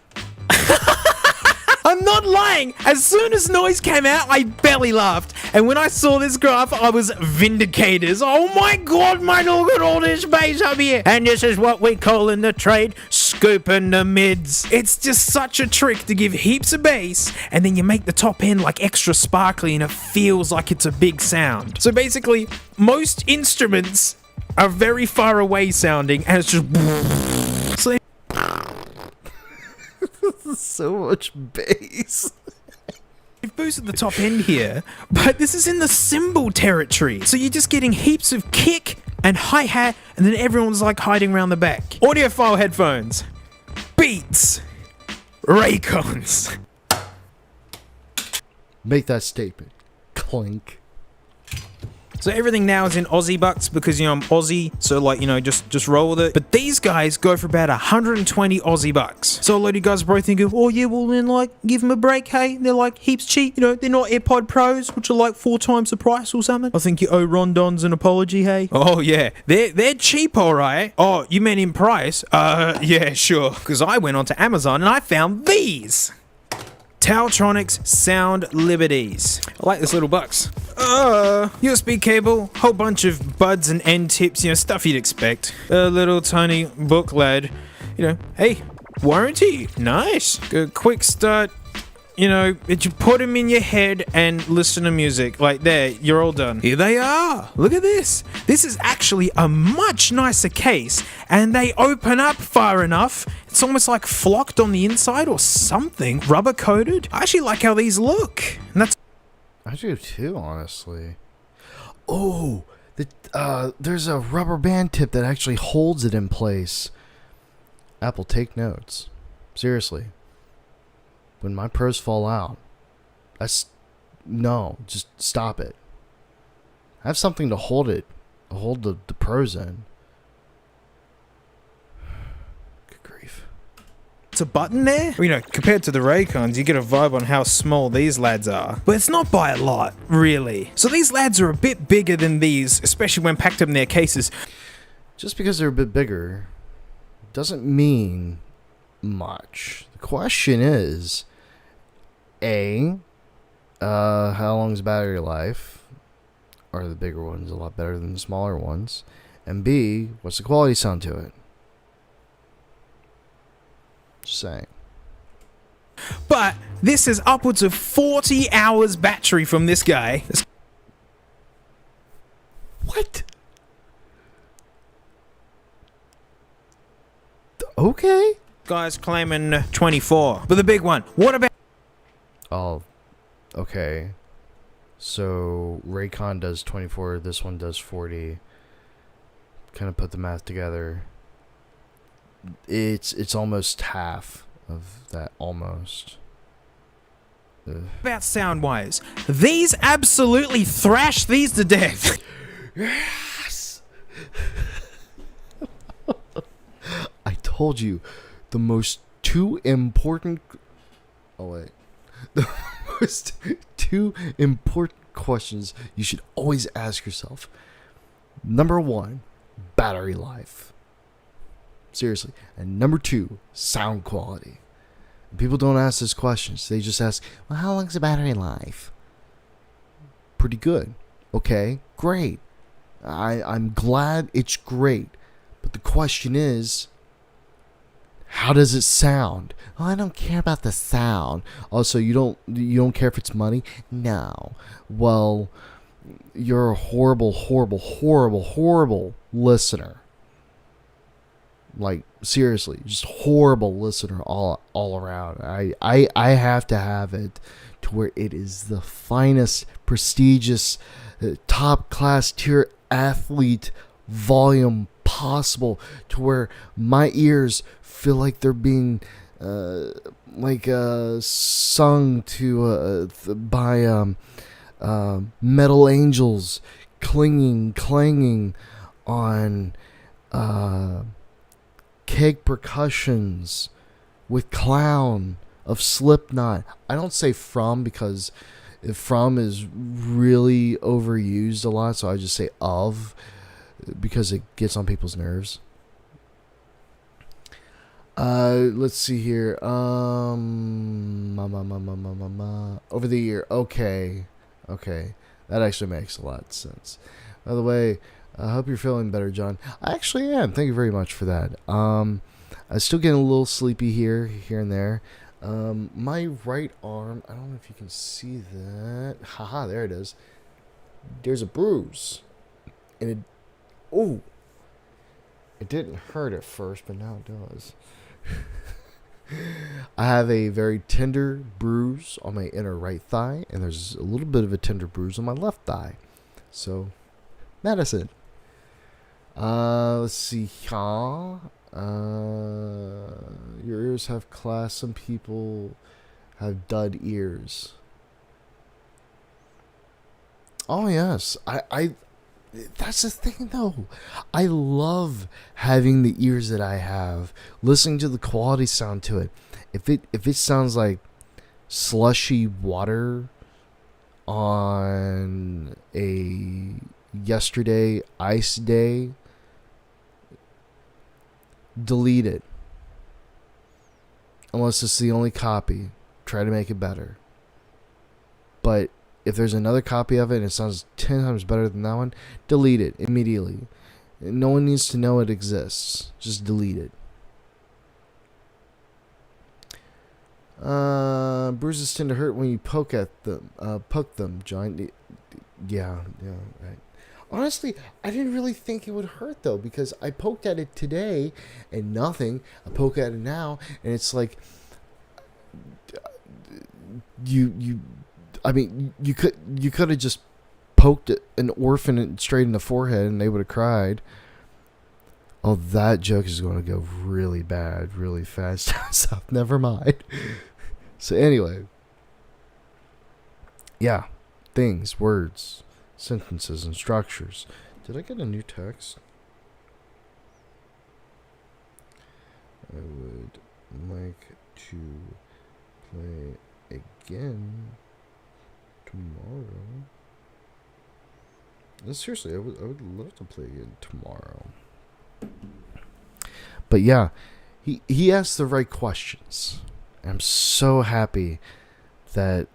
I'm not lying. As soon as noise came out, I belly laughed. And when I saw this graph, I was vindicated. Oh my god, mate, look at all this bass up here. And this is what we call in the trade scooping the mids. It's just such a trick to give heaps of bass, and then you make the top end like extra sparkly, and it feels like it's a big sound. So basically, most instruments are very far away sounding, and it's just... So so much bass. We've boosted the top end here, but this is in the cymbal territory. So you're just getting heaps of kick and hi-hat, and then everyone's like hiding around the back. Audiophile headphones. Beats. Raycons. Make that statement. Clink. So everything now is in Aussie bucks because, I'm Aussie, so just roll with it. But these guys go for about 120 Aussie bucks. So a lot of you guys are probably thinking, oh yeah, well then give them a break, hey? They're like heaps cheap, they're not AirPod Pros, which are like 4 times the price or something. I think you owe Rondons an apology, hey? Oh yeah, they're cheap, alright. Oh, you meant in price? Yeah, sure. Because I went onto Amazon and I found these. Taotronics Sound Liberties. I like this little box. USB cable, whole bunch of buds and end tips, stuff you'd expect. A little tiny booklet. Hey, warranty, nice. Good quick start You know, that you put them in your head and listen to music. Like, there, you're all done. Here they are. Look at this. This is actually a much nicer case, and they open up far enough. It's almost like flocked on the inside or something. Rubber coated. I actually like how these look. And that's... I do too, honestly. Oh, there's a rubber band tip that actually holds it in place. Apple, take notes. Seriously. When my pros fall out, just stop it. Have something to hold the pros in. Good grief. It's a button there. You know, compared to the Raycons, you get a vibe on how small these lads are. But it's not by a lot, really. So these lads are a bit bigger than these, especially when packed up in their cases. Just because they're a bit bigger doesn't mean much. The question is, A, how long is battery life? Are the bigger ones a lot better than the smaller ones? And B, what's the quality sound to it? Just saying. But this is upwards of 40 hours battery from this guy. What? Okay. Guy's claiming 24. But the big one, what about... Oh, okay. So Raycon does 24, this one does 40. Kind of put the math together. It's almost half of that, almost. about sound-wise? These absolutely thrash these to death. Yes! I told you, the most two important... Oh, wait. The most two important questions you should always ask yourself. Number one, battery life. Seriously. And number two, sound quality. People don't ask those questions. They just ask, well, how long's the battery life? Pretty good. Okay, great. I'm glad it's great. But the question is, how does it sound? Oh, I don't care about the sound. Also, you don't care if it's money? No. Well, you're a horrible, horrible, horrible, horrible listener. Like, seriously, just horrible listener all around. I have to have it to where it is the finest, prestigious, top class tier athlete volume possible, to where my ears feel like they're being sung to by metal angels clanging on keg percussions with clown of Slipknot. I don't say from because from is really overused a lot, so I just say of because it gets on people's nerves. Let's see here. Over the year. Okay. That actually makes a lot of sense. By the way, I hope you're feeling better, John. I actually am. Thank you very much for that. I'm still getting a little sleepy here and there. My right arm, I don't know if you can see that. Haha, there it is. There's a bruise. And it didn't hurt at first, but now it does. I have a very tender bruise on my inner right thigh, and there's a little bit of a tender bruise on my left thigh. So, medicine. Let's see here. Your ears have class. Some people have dud ears. Oh yes, I that's the thing though. I love having the ears that I have, listening to the quality sound to it. If it sounds like slushy water on a yesterday ice day, delete it. Unless it's the only copy, try to make it better. But if there's another copy of it and it sounds 10 times better than that one, delete it immediately. No one needs to know it exists. Just delete it. Bruises tend to hurt when you poke them, John. Yeah, right. Honestly, I didn't really think it would hurt though, because I poked at it today and nothing. I poke at it now and it's like I mean, you could have just poked an orphan straight in the forehead and they would have cried. Oh, that joke is going to go really bad, really fast. So never mind. So anyway, yeah, things, words, sentences, and structures. Did I get a new text? I would like to play again tomorrow. No, seriously, I would love to play again tomorrow. But yeah, he asked the right questions. I'm so happy that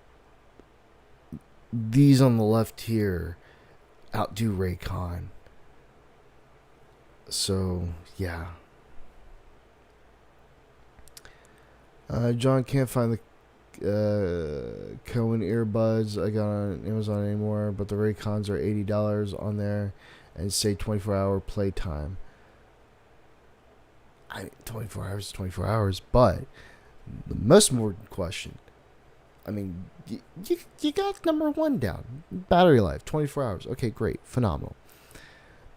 these on the left here outdo Raycon. So yeah. John can't find the Cohen earbuds I got on Amazon anymore, but the Raycons are $80 on there and say 24-hour playtime. 24 hours is 24 hours, but the most important question, I mean, you got number one down. Battery life, 24 hours. Okay, great, phenomenal.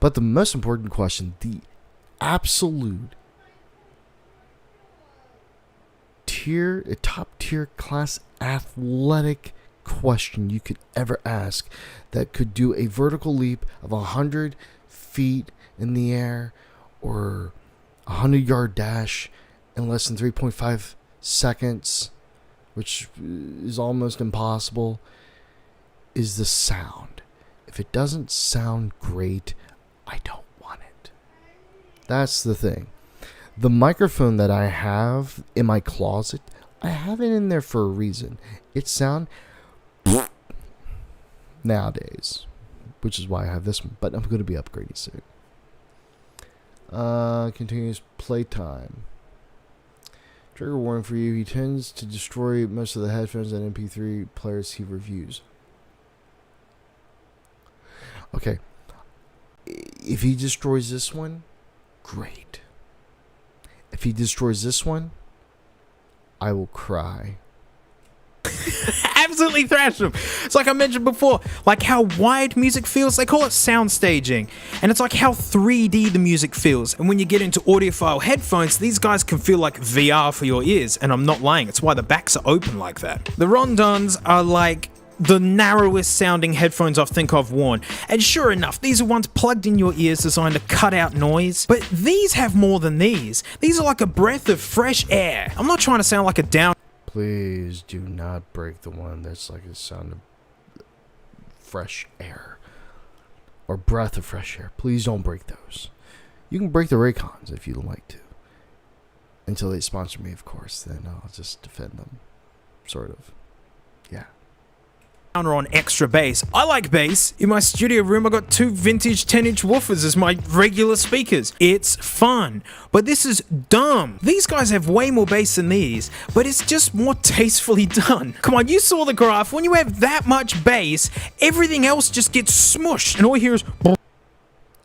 But the most important question, the absolute top tier class athletic question you could ever ask, that could do a vertical leap of 100 feet in the air or a 100-yard dash in less than 3.5 seconds, which is almost impossible, is the sound. If it doesn't sound great, I don't want it. That's the thing. The microphone that I have in my closet, I have it in there for a reason. It sounds nowadays, which is why I have this one, but I'm going to be upgrading soon. Continuous playtime. Trigger warning for you. He tends to destroy most of the headphones and MP3 players he reviews. Okay. If he destroys this one, great. If he destroys this one, I will cry. Absolutely thrash them. It's like I mentioned before, like how wide music feels, they call it sound staging. And it's like how 3D the music feels. And when you get into audiophile headphones, these guys can feel like VR for your ears. And I'm not lying, it's why the backs are open like that. The Rondons are like the narrowest sounding headphones I think I've worn. And sure enough, these are ones plugged in your ears designed to cut out noise. But these have more than these. These are like a breath of fresh air. I'm not trying to sound like a down. Please do not break the one that's like the sound of fresh air. Or breath of fresh air. Please don't break those. You can break the Raycons if you'd like to. Until they sponsor me, of course. Then I'll just defend them. Sort of. Yeah. On extra bass. I like bass. In my studio room, I got 2 vintage 10-inch woofers as my regular speakers. It's fun. But this is dumb. These guys have way more bass than these, but it's just more tastefully done. Come on, you saw the graph. When you have that much bass, everything else just gets smushed, and all you hear is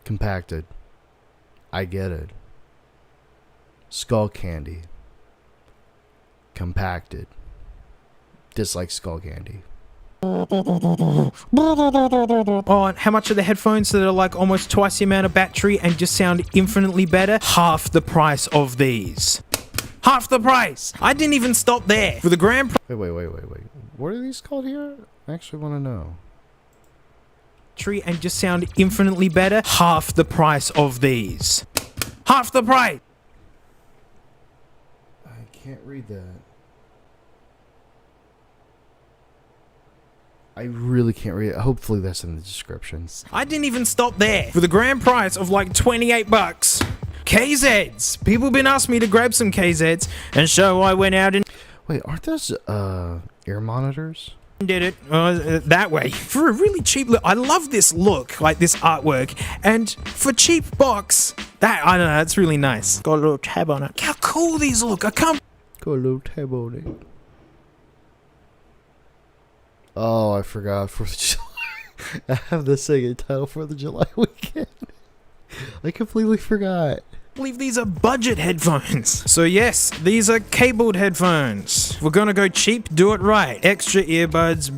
Compacted. I get it. Skull candy. Compacted. Dislike skull candy. Oh, and how much are the headphones that are like almost twice the amount of battery and just sound infinitely better? Half the price of these. Half the price! I didn't even stop there. For the grand Wait. What are these called here? I actually want to know. tree and just sound infinitely better, half the price of these. Half the price! I can't read that. I really can't read it. Hopefully that's in the descriptions. I didn't even stop there. For the grand price of like 28 bucks. KZs! People been asking me to grab some KZs, and so I went out and Wait, aren't those ear monitors? did it that way. For a really cheap look. I love this look, like this artwork, and for cheap box, that, I don't know, that's really nice. Got a little tab on it. How cool these look. I can't... Got a little tab on it. Oh, I forgot 4th of July. I have this thing entitled 4th of July weekend. I completely forgot. I believe these are budget headphones. So yes, these are cabled headphones. If we're gonna go cheap, do it right. Extra earbuds,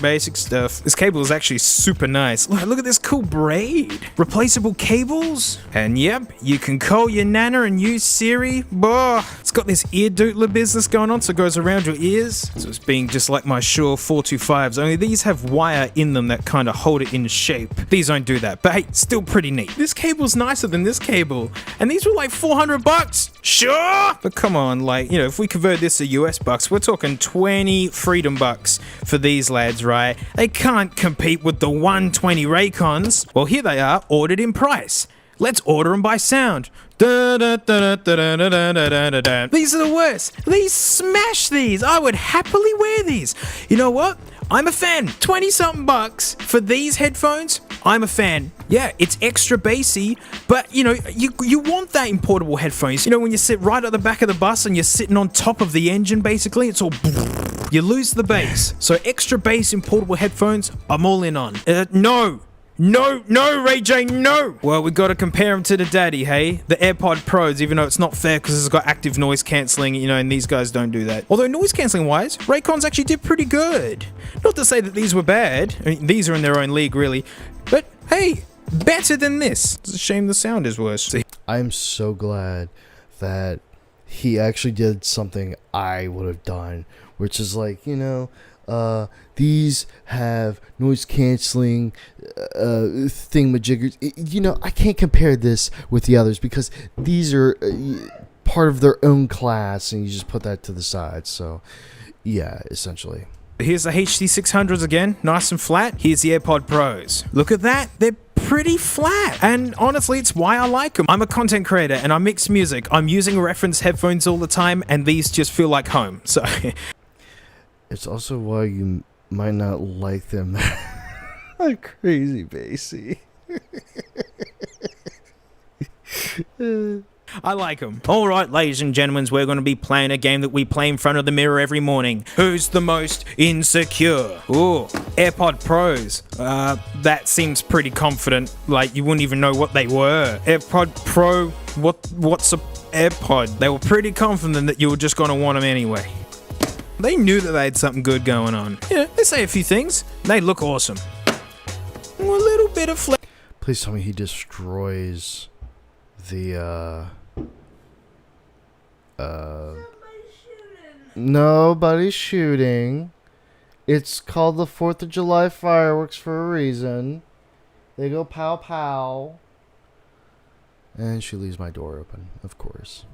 basic stuff. This cable is actually super nice. Look at this cool braid. Replaceable cables. And yep, you can call your nana and use Siri. It's got this ear doodler business going on, so it goes around your ears. So it's being just like my Shure 425s, only these have wire in them that kind of hold it in shape. These don't do that, but hey, still pretty neat. This cable's nicer than this cable. And these were like $400. Sure! But come on, if we convert this to US bucks, we're talking 20 freedom bucks for these lads, right? They can't compete with the 120 Raycons. Well, here they are, ordered in price. Let's order them by sound. These are the worst. These smash these. I would happily wear these. You know what? I'm a fan. 20-something bucks for these headphones. I'm a fan. Yeah, it's extra bassy, but you want that in portable headphones. When you sit right at the back of the bus and you're sitting on top of the engine, basically, it's all you lose the bass. So extra bass in portable headphones, I'm all in on. No, Ray J, no! Well, we gotta compare them to the daddy, hey? The AirPod Pros, even though it's not fair because it's got active noise cancelling, and these guys don't do that. Although noise cancelling wise, Raycons actually did pretty good. Not to say that these were bad. I mean, these are in their own league, really. But hey, better than this. It's a shame the sound is worse. I'm so glad that he actually did something I would have done, which is these have noise canceling thingamajiggers. I can't compare this with the others because these are part of their own class, and you just put that to the side. So, yeah, essentially. Here's the HD600s again, nice and flat. Here's the AirPod Pros. Look at that. They're pretty flat. And honestly, it's why I like them. I'm a content creator and I mix music. I'm using reference headphones all the time, and these just feel like home. So it's also why you might not like them. Crazy bassy. I like them. Alright, ladies and gentlemen, we're going to be playing a game that we play in front of the mirror every morning. Who's the most insecure? Ooh, AirPod Pros. That seems pretty confident. You wouldn't even know what they were. AirPod Pro, what's a AirPod? They were pretty confident that you were just going to want them anyway. They knew that they had something good going on. They say a few things. They look awesome. A little bit of flex. Please tell me he destroys the Nobody's shooting. It's called the 4th of July fireworks for a reason. They go pow pow. And she leaves my door open, of course.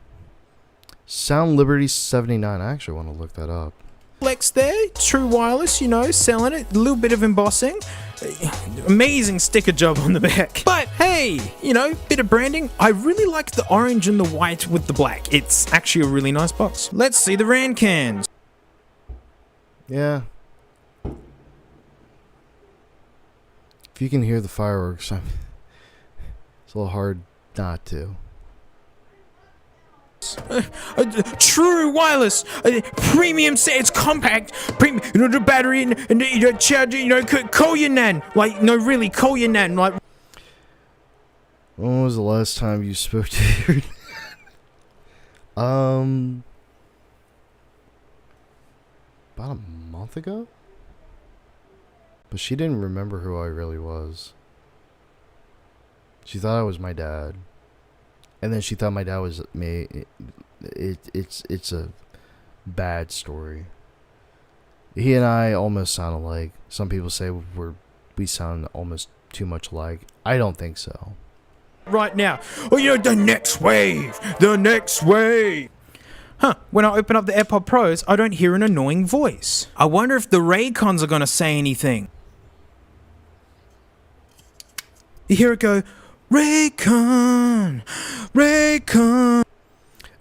Sound Liberty 79. I actually want to look that up. Flex there, true wireless, selling it. A little bit of embossing. Amazing sticker job on the back. But hey, bit of branding. I really like the orange and the white with the black. It's actually a really nice box. Let's see the Ran cans. Yeah. If you can hear the fireworks, it's a little hard not to. True wireless, premium set. It's compact, premium. The battery and the charger. Call your nan. Really, call your nan. When was the last time you spoke to your nan? About a month ago. But she didn't remember who I really was. She thought I was my dad. And then she thought my dad was me. It's a bad story. He and I almost sound alike. Some people say we sound almost too much alike. I don't think so. Right now. The next wave. The next wave. When I open up the AirPod Pros, I don't hear an annoying voice. I wonder if the Raycons are going to say anything. You hear it go, Raycon.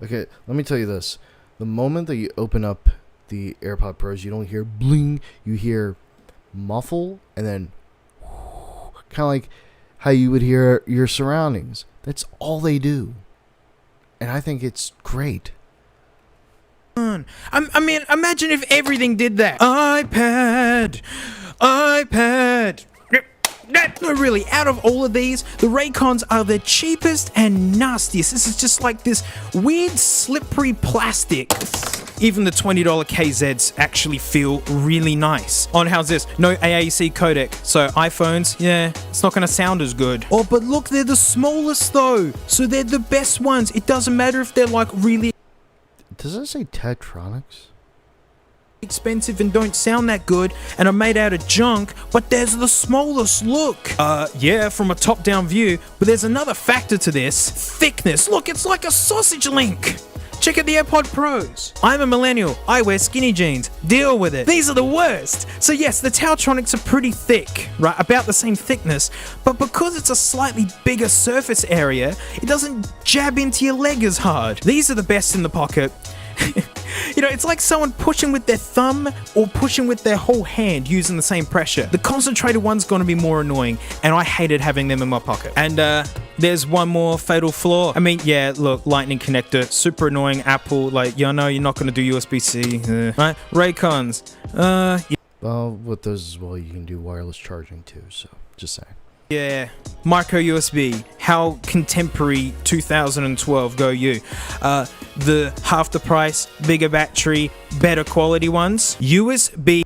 Okay, let me tell you this. The moment that you open up the AirPod Pros, you don't hear bling. You hear muffle, and then kind of like how you would hear your surroundings. That's all they do. And I think it's great. I mean, imagine if everything did that. iPad. No, really, out of all of these, the Raycons are the cheapest and nastiest. This is just like this weird, slippery plastic. Even the $20 KZs actually feel really nice. On how's this? No AAC codec. So iPhones, yeah, it's not gonna sound as good. Oh, but look, they're the smallest though. So they're the best ones. It doesn't matter if they're like really Does it say Tektronix? expensive and don't sound that good and are made out of junk, but there's the smallest. Look. Yeah, from a top-down view, but there's another factor to this. Thickness. Look, it's like a sausage link. Check out the AirPod Pros. I'm a millennial. I wear skinny jeans. Deal with it. These are the worst. So yes, the Tautronics are pretty thick, right? About the same thickness, but because it's a slightly bigger surface area, it doesn't jab into your leg as hard. These are the best in the pocket. You know, it's like someone pushing with their thumb or pushing with their whole hand using the same pressure. The concentrated one's gonna be more annoying, and I hated having them in my pocket. And there's one more fatal flaw. I mean, yeah, look, lightning connector, super annoying. Apple, like, you know, you're not gonna do USB-C, right? Raycons, yeah. Well, with those as well, you can do wireless charging too, so just saying. Yeah, micro USB. How contemporary 2012 go you? The half the price, bigger battery, better quality ones. USB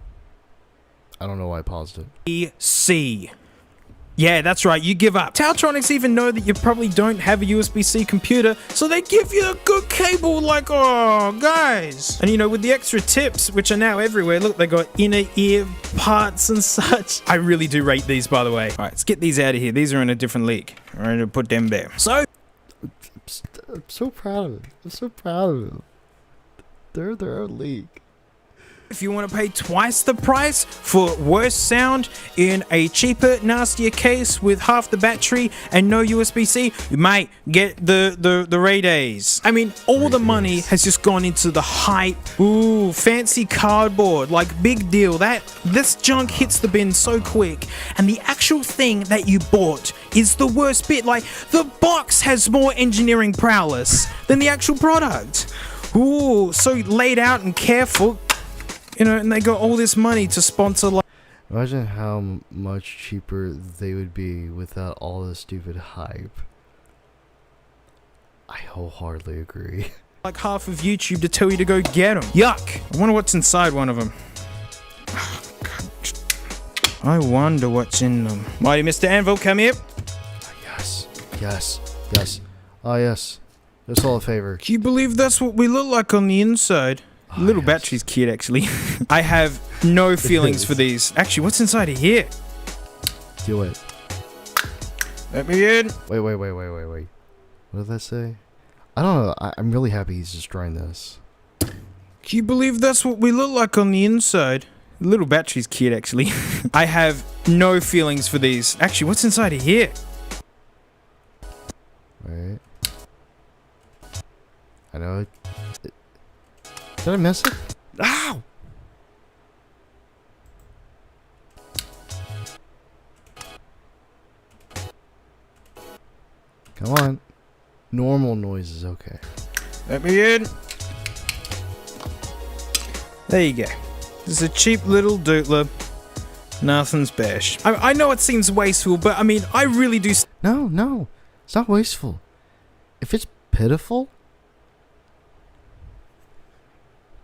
I don't know why I paused it. C. Yeah, that's right, you give up. Tautronics even know that you probably don't have a USB-C computer, so they give you a good cable like, oh, guys. And you know, with the extra tips, which are now everywhere, look, they got inner ear parts and such. I really do rate these, by the way. All right, let's get these out of here. These are in a different league. All right, I'll put them there. So, I'm so proud of it. I'm so proud of it. They're their own league. if you want to pay twice the price for worse sound in a cheaper, nastier case with half the battery and no USB-C, you might get the Ray-Days. I mean, all the money has just gone into the hype. Ooh, fancy cardboard, like big deal. This junk hits the bin so quick, and the actual thing that you bought is the worst bit. Like, the box has more engineering prowess than the actual product. Ooh, so laid out and careful. You know, and they got all this money to sponsor. Imagine how much cheaper they would be without all the stupid hype. I wholeheartedly agree. Like half of YouTube to tell you to go get them. Yuck. I wonder what's inside one of them. I wonder what's in them. Mighty Mr. Anvil, come here. Yes. Yes. Yes. Oh, yes. That's all a favor. Can you believe that's what we look like on the inside? Oh, Little yes. battery's cute, actually. I have no feelings for these. Actually, what's inside of here? Do it. Let me in. Wait. What did that say? I don't know. I'm really happy he's destroying this. Can you believe that's what we look like on the inside? Little battery's cute, actually. I have no feelings for these. Actually, what's inside of here? Right. I know it. Did I miss it? Ow! Come on. Normal noise is okay. Let me in. There you go. This is a cheap little doodler. Nothing's bash. I know it seems wasteful, but I mean, I really do. No. It's not wasteful. If it's pitiful,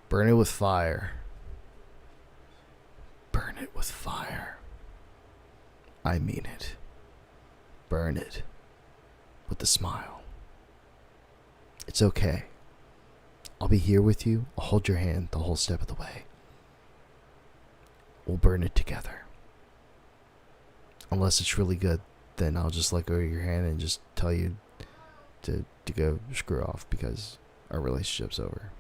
burn it with fire. Burn it with fire. I mean it. Burn it with a smile. It's okay. I'll be here with you. I'll hold your hand the whole step of the way. We'll burn it together. Unless it's really good, then I'll just let go of your hand and just tell you to go screw off because our relationship's over.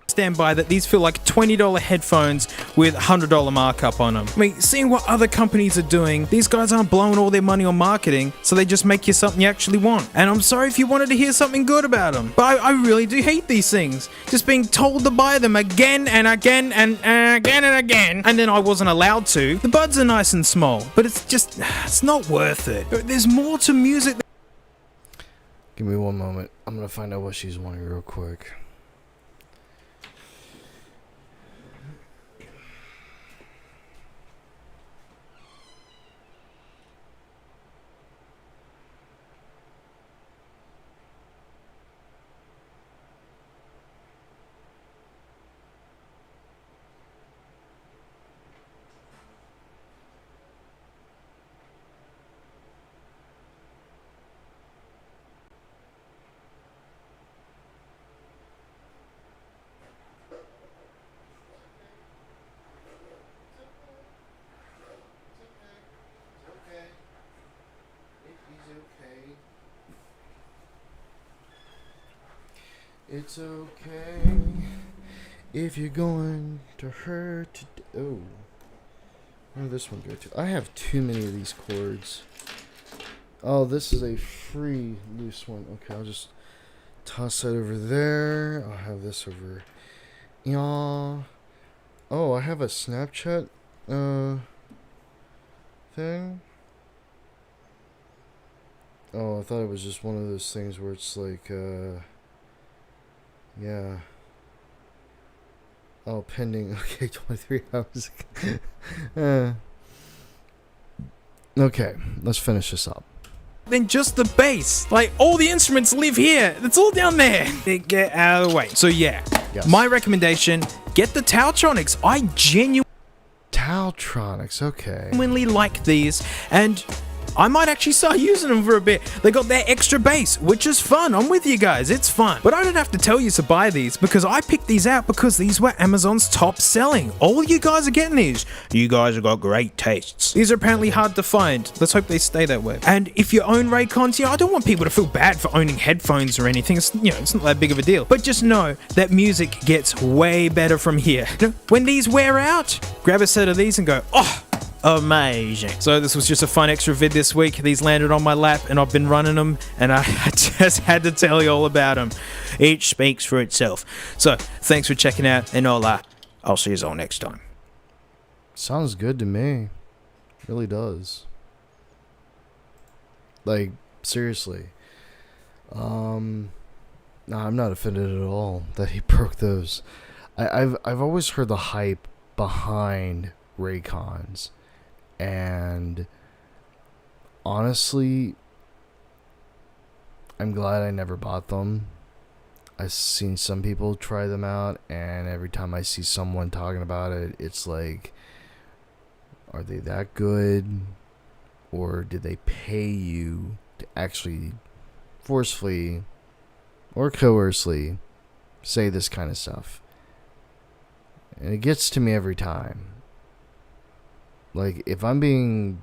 Stand by that these feel like $20 headphones with $100 markup on them. I mean, seeing what other companies are doing, these guys aren't blowing all their money on marketing, so they just make you something you actually want. And I'm sorry if you wanted to hear something good about them, but I really do hate these things. Just being told to buy them again and again and again and again, and then I wasn't allowed to. The buds are nice and small, but it's not worth it. There's more to music. Give me one moment. I'm gonna find out what she's wanting real quick. It's okay if you're going to hurt. Oh, where did this one go to? I have too many of these chords. Oh, this is a free loose one. Okay, I'll just toss that over there. I'll have this over. Yeah. Oh, I have a Snapchat thing. Oh, I thought it was just one of those things where it's like, yeah. Oh, pending. Okay, 23 hours. Okay, let's finish this up. Than just the bass. Like, all the instruments live here. It's all down there. Get out of the way. So yeah, Yes. my recommendation, get the Tautronics. I Taltronics, okay. genuinely like these, and I might actually start using them for a bit. They got their extra bass, which is fun. I'm with you guys, it's fun. But I don't have to tell you to buy these, because I picked these out because these were Amazon's top selling. All you guys are getting these. You guys have got great tastes. These are apparently hard to find. Let's hope they stay that way. And if you own Raycons, I don't want people to feel bad for owning headphones or anything. It's, it's not that big of a deal. But just know that music gets way better from here. When these wear out, grab a set of these and go, oh, amazing. So this was just a fun extra vid this week. These landed on my lap and I've been running them, and I just had to tell you all about them. Each speaks for itself. So thanks for checking out, and I'll see you all next time. Sounds good to me. Really does. Like, seriously. No, I'm not offended at all that he broke those. I've always heard the hype behind Raycons. And honestly, I'm glad I never bought them. I've seen some people try them out, and every time I see someone talking about it, it's like, are they that good? Or did they pay you to actually forcefully or coercively say this kind of stuff? And it gets to me every time. Like, if I'm being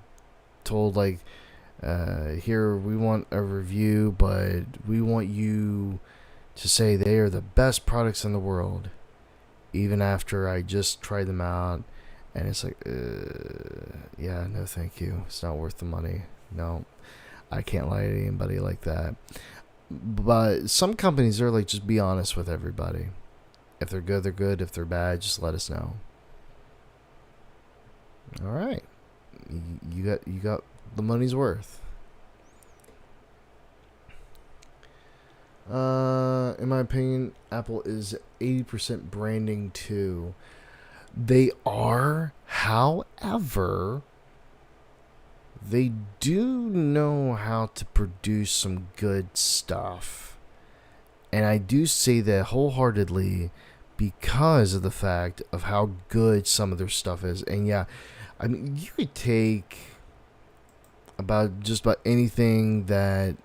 told, like, here, we want a review, but we want you to say they are the best products in the world, even after I just tried them out, and it's like, yeah, no thank you. It's not worth the money. No, I can't lie to anybody like that. But some companies are like, just be honest with everybody. If they're good, they're good. If they're bad, just let us know. All right, you got the money's worth. In my opinion, Apple is 80% branding too. They are, however, they do know how to produce some good stuff, and I do say that wholeheartedly because of the fact of how good some of their stuff is. And yeah, I mean, you could take just about anything that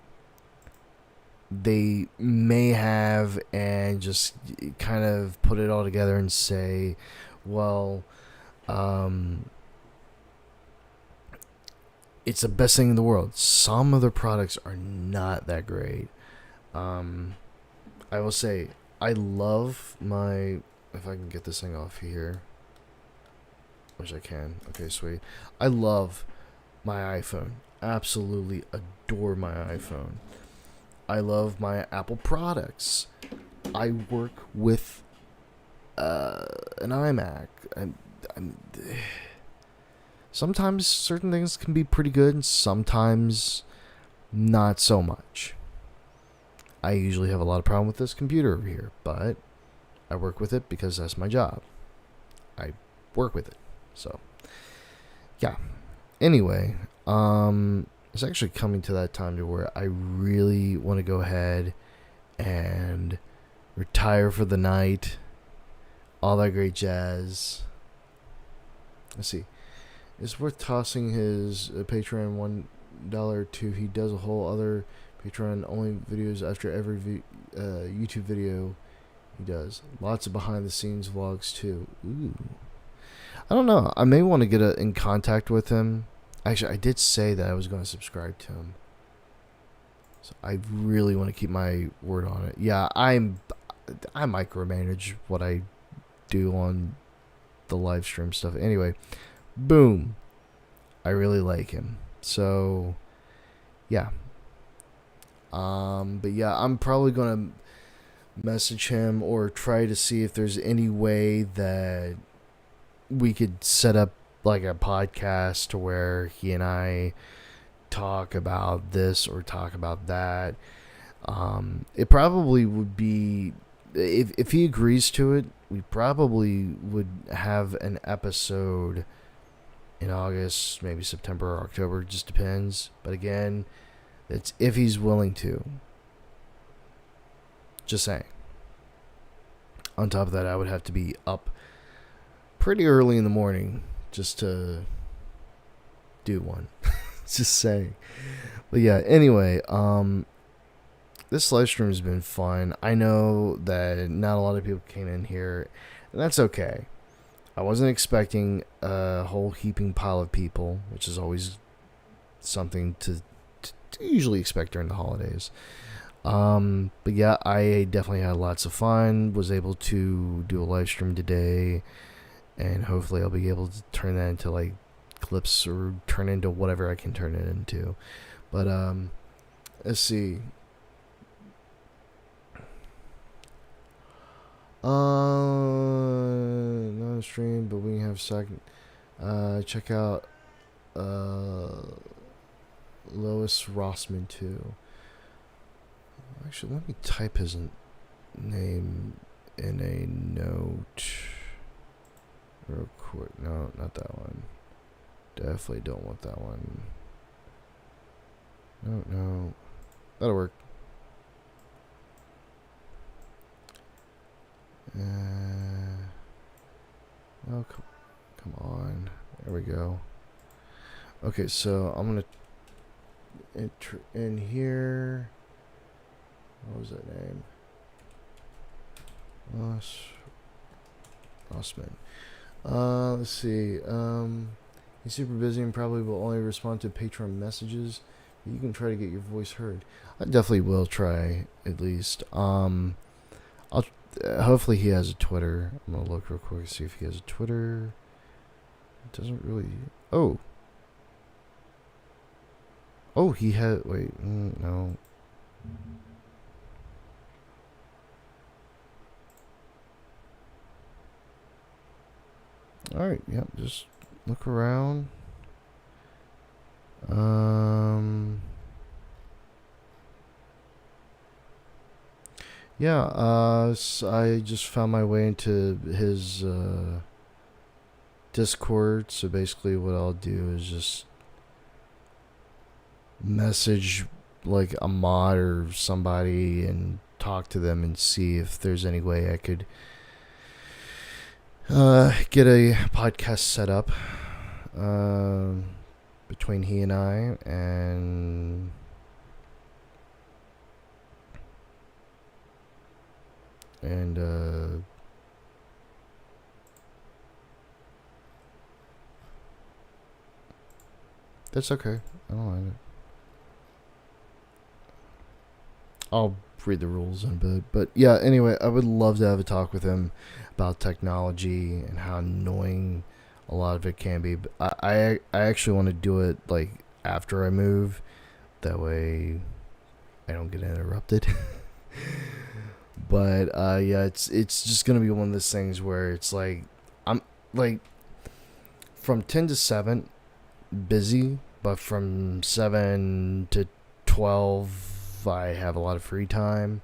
they may have and just kind of put it all together and say, well, it's the best thing in the world. Some of their products are not that great. I will say, I love my, if I can get this thing off here, which I can. Okay, sweet. I love my iPhone. Absolutely adore my iPhone. I love my Apple products. I work with an iMac. Sometimes certain things can be pretty good, and sometimes not so much. I usually have a lot of problem with this computer over here, but I work with it because that's my job. I work with it. So, yeah. Anyway, it's actually coming to that time to where I really want to go ahead and retire for the night. All that great jazz. Let's see. It's worth tossing his Patreon $1 to. He does a whole other Patreon only videos after every YouTube video he does. Lots of behind the scenes vlogs too. Ooh. I don't know. I may want to get in contact with him. Actually, I did say that I was going to subscribe to him. So I really want to keep my word on it. Yeah, I micromanage what I do on the live stream stuff. Anyway, boom. I really like him. So, yeah. But yeah, I'm probably gonna message him or try to see if there's any way that we could set up like a podcast to where he and I talk about this or talk about that. It probably would be, if he agrees to it, we probably would have an episode in August, maybe September or October, just depends. But again, it's if he's willing to. Just saying. On top of that, I would have to be up pretty early in the morning just to do one. Just saying. But yeah, anyway, this live stream has been fun. I know that not a lot of people came in here, and that's okay. I wasn't expecting a whole heaping pile of people, which is always something to usually expect during the holidays. But yeah, I definitely had lots of fun. Was able to do a live stream today, and hopefully I'll be able to turn that into like clips or turn into whatever I can turn it into. But let's see. Not a stream, but we have second. Check out Lois Rossman too. Actually, let me type his name in a note real quick. No, not that one. Definitely don't want that one. No. That'll work. Oh, come on. There we go. Okay, so I'm going to enter in here. What was that name? Rossman. Let's see. He's super busy and probably will only respond to Patreon messages. You can try to get your voice heard. I definitely will try, at least. Hopefully he has a Twitter. I'm gonna look real quick to see if he has a Twitter. It doesn't really. Oh, he had. Wait, no. All right, yep. Just look around. Yeah, so I just found my way into his Discord. So basically what I'll do is just message like a mod or somebody and talk to them and see if there's any way I could get a podcast set up between he and I, and that's okay. I don't mind it. I'll read the rules in a bit. But yeah, anyway, I would love to have a talk with him about technology and how annoying a lot of it can be. But I actually want to do it like after I move. That way I don't get interrupted. But yeah, it's just gonna be one of those things where it's like I'm like from 10 to 7 busy, but from 7 to 12 I have a lot of free time.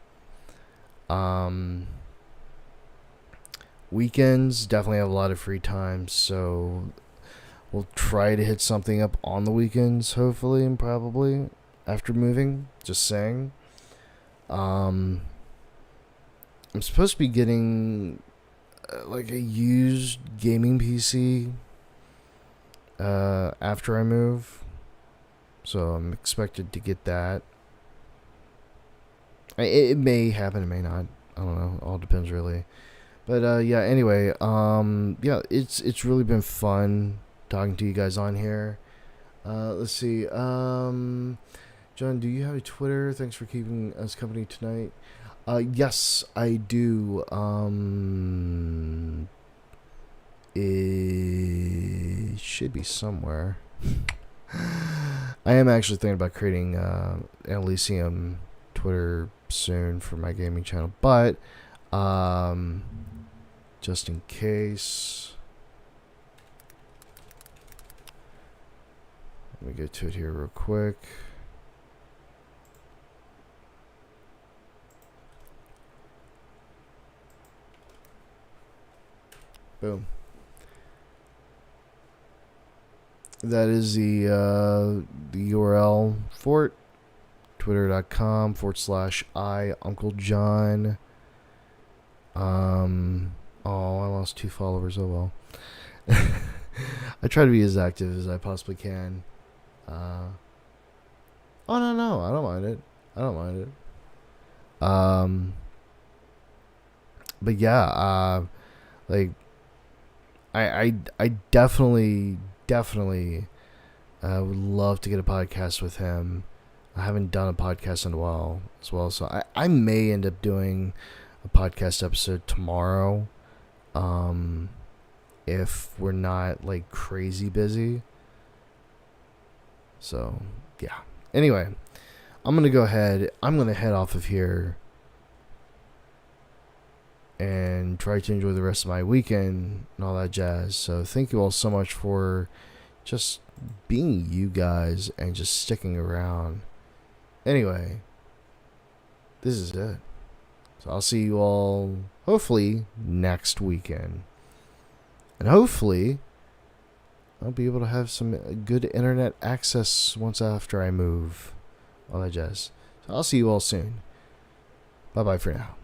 Weekends definitely have a lot of free time, so we'll try to hit something up on the weekends, hopefully, and probably after moving. Just saying. I'm supposed to be getting like a used gaming PC after I move, so I'm expected to get that. It may happen, it may not. I don't know. All depends, really. But yeah. Anyway, yeah, it's really been fun talking to you guys on here. Let's see. John, do you have a Twitter? Thanks for keeping us company tonight. Yes, I do. It should be somewhere. I am actually thinking about creating an Elysium Twitter soon for my gaming channel, but just in case, let me go to it here real quick. Boom. That is the URL for it. Twitter.com/I Uncle John. Oh, I lost 2 followers. Oh well. I try to be as active as I possibly can. Oh no, I don't mind it. But yeah, like I definitely would love to get a podcast with him. I haven't done a podcast in a while as well, so I may end up doing a podcast episode tomorrow, if we're not like crazy busy. So yeah. Anyway, I'm gonna head off of here and try to enjoy the rest of my weekend and all that jazz. So thank you all so much for just being you guys and just sticking around. Anyway, this is it. So I'll see you all hopefully next weekend. And hopefully I'll be able to have some good internet access once after I move. All that jazz. So I'll see you all soon. Bye bye for now.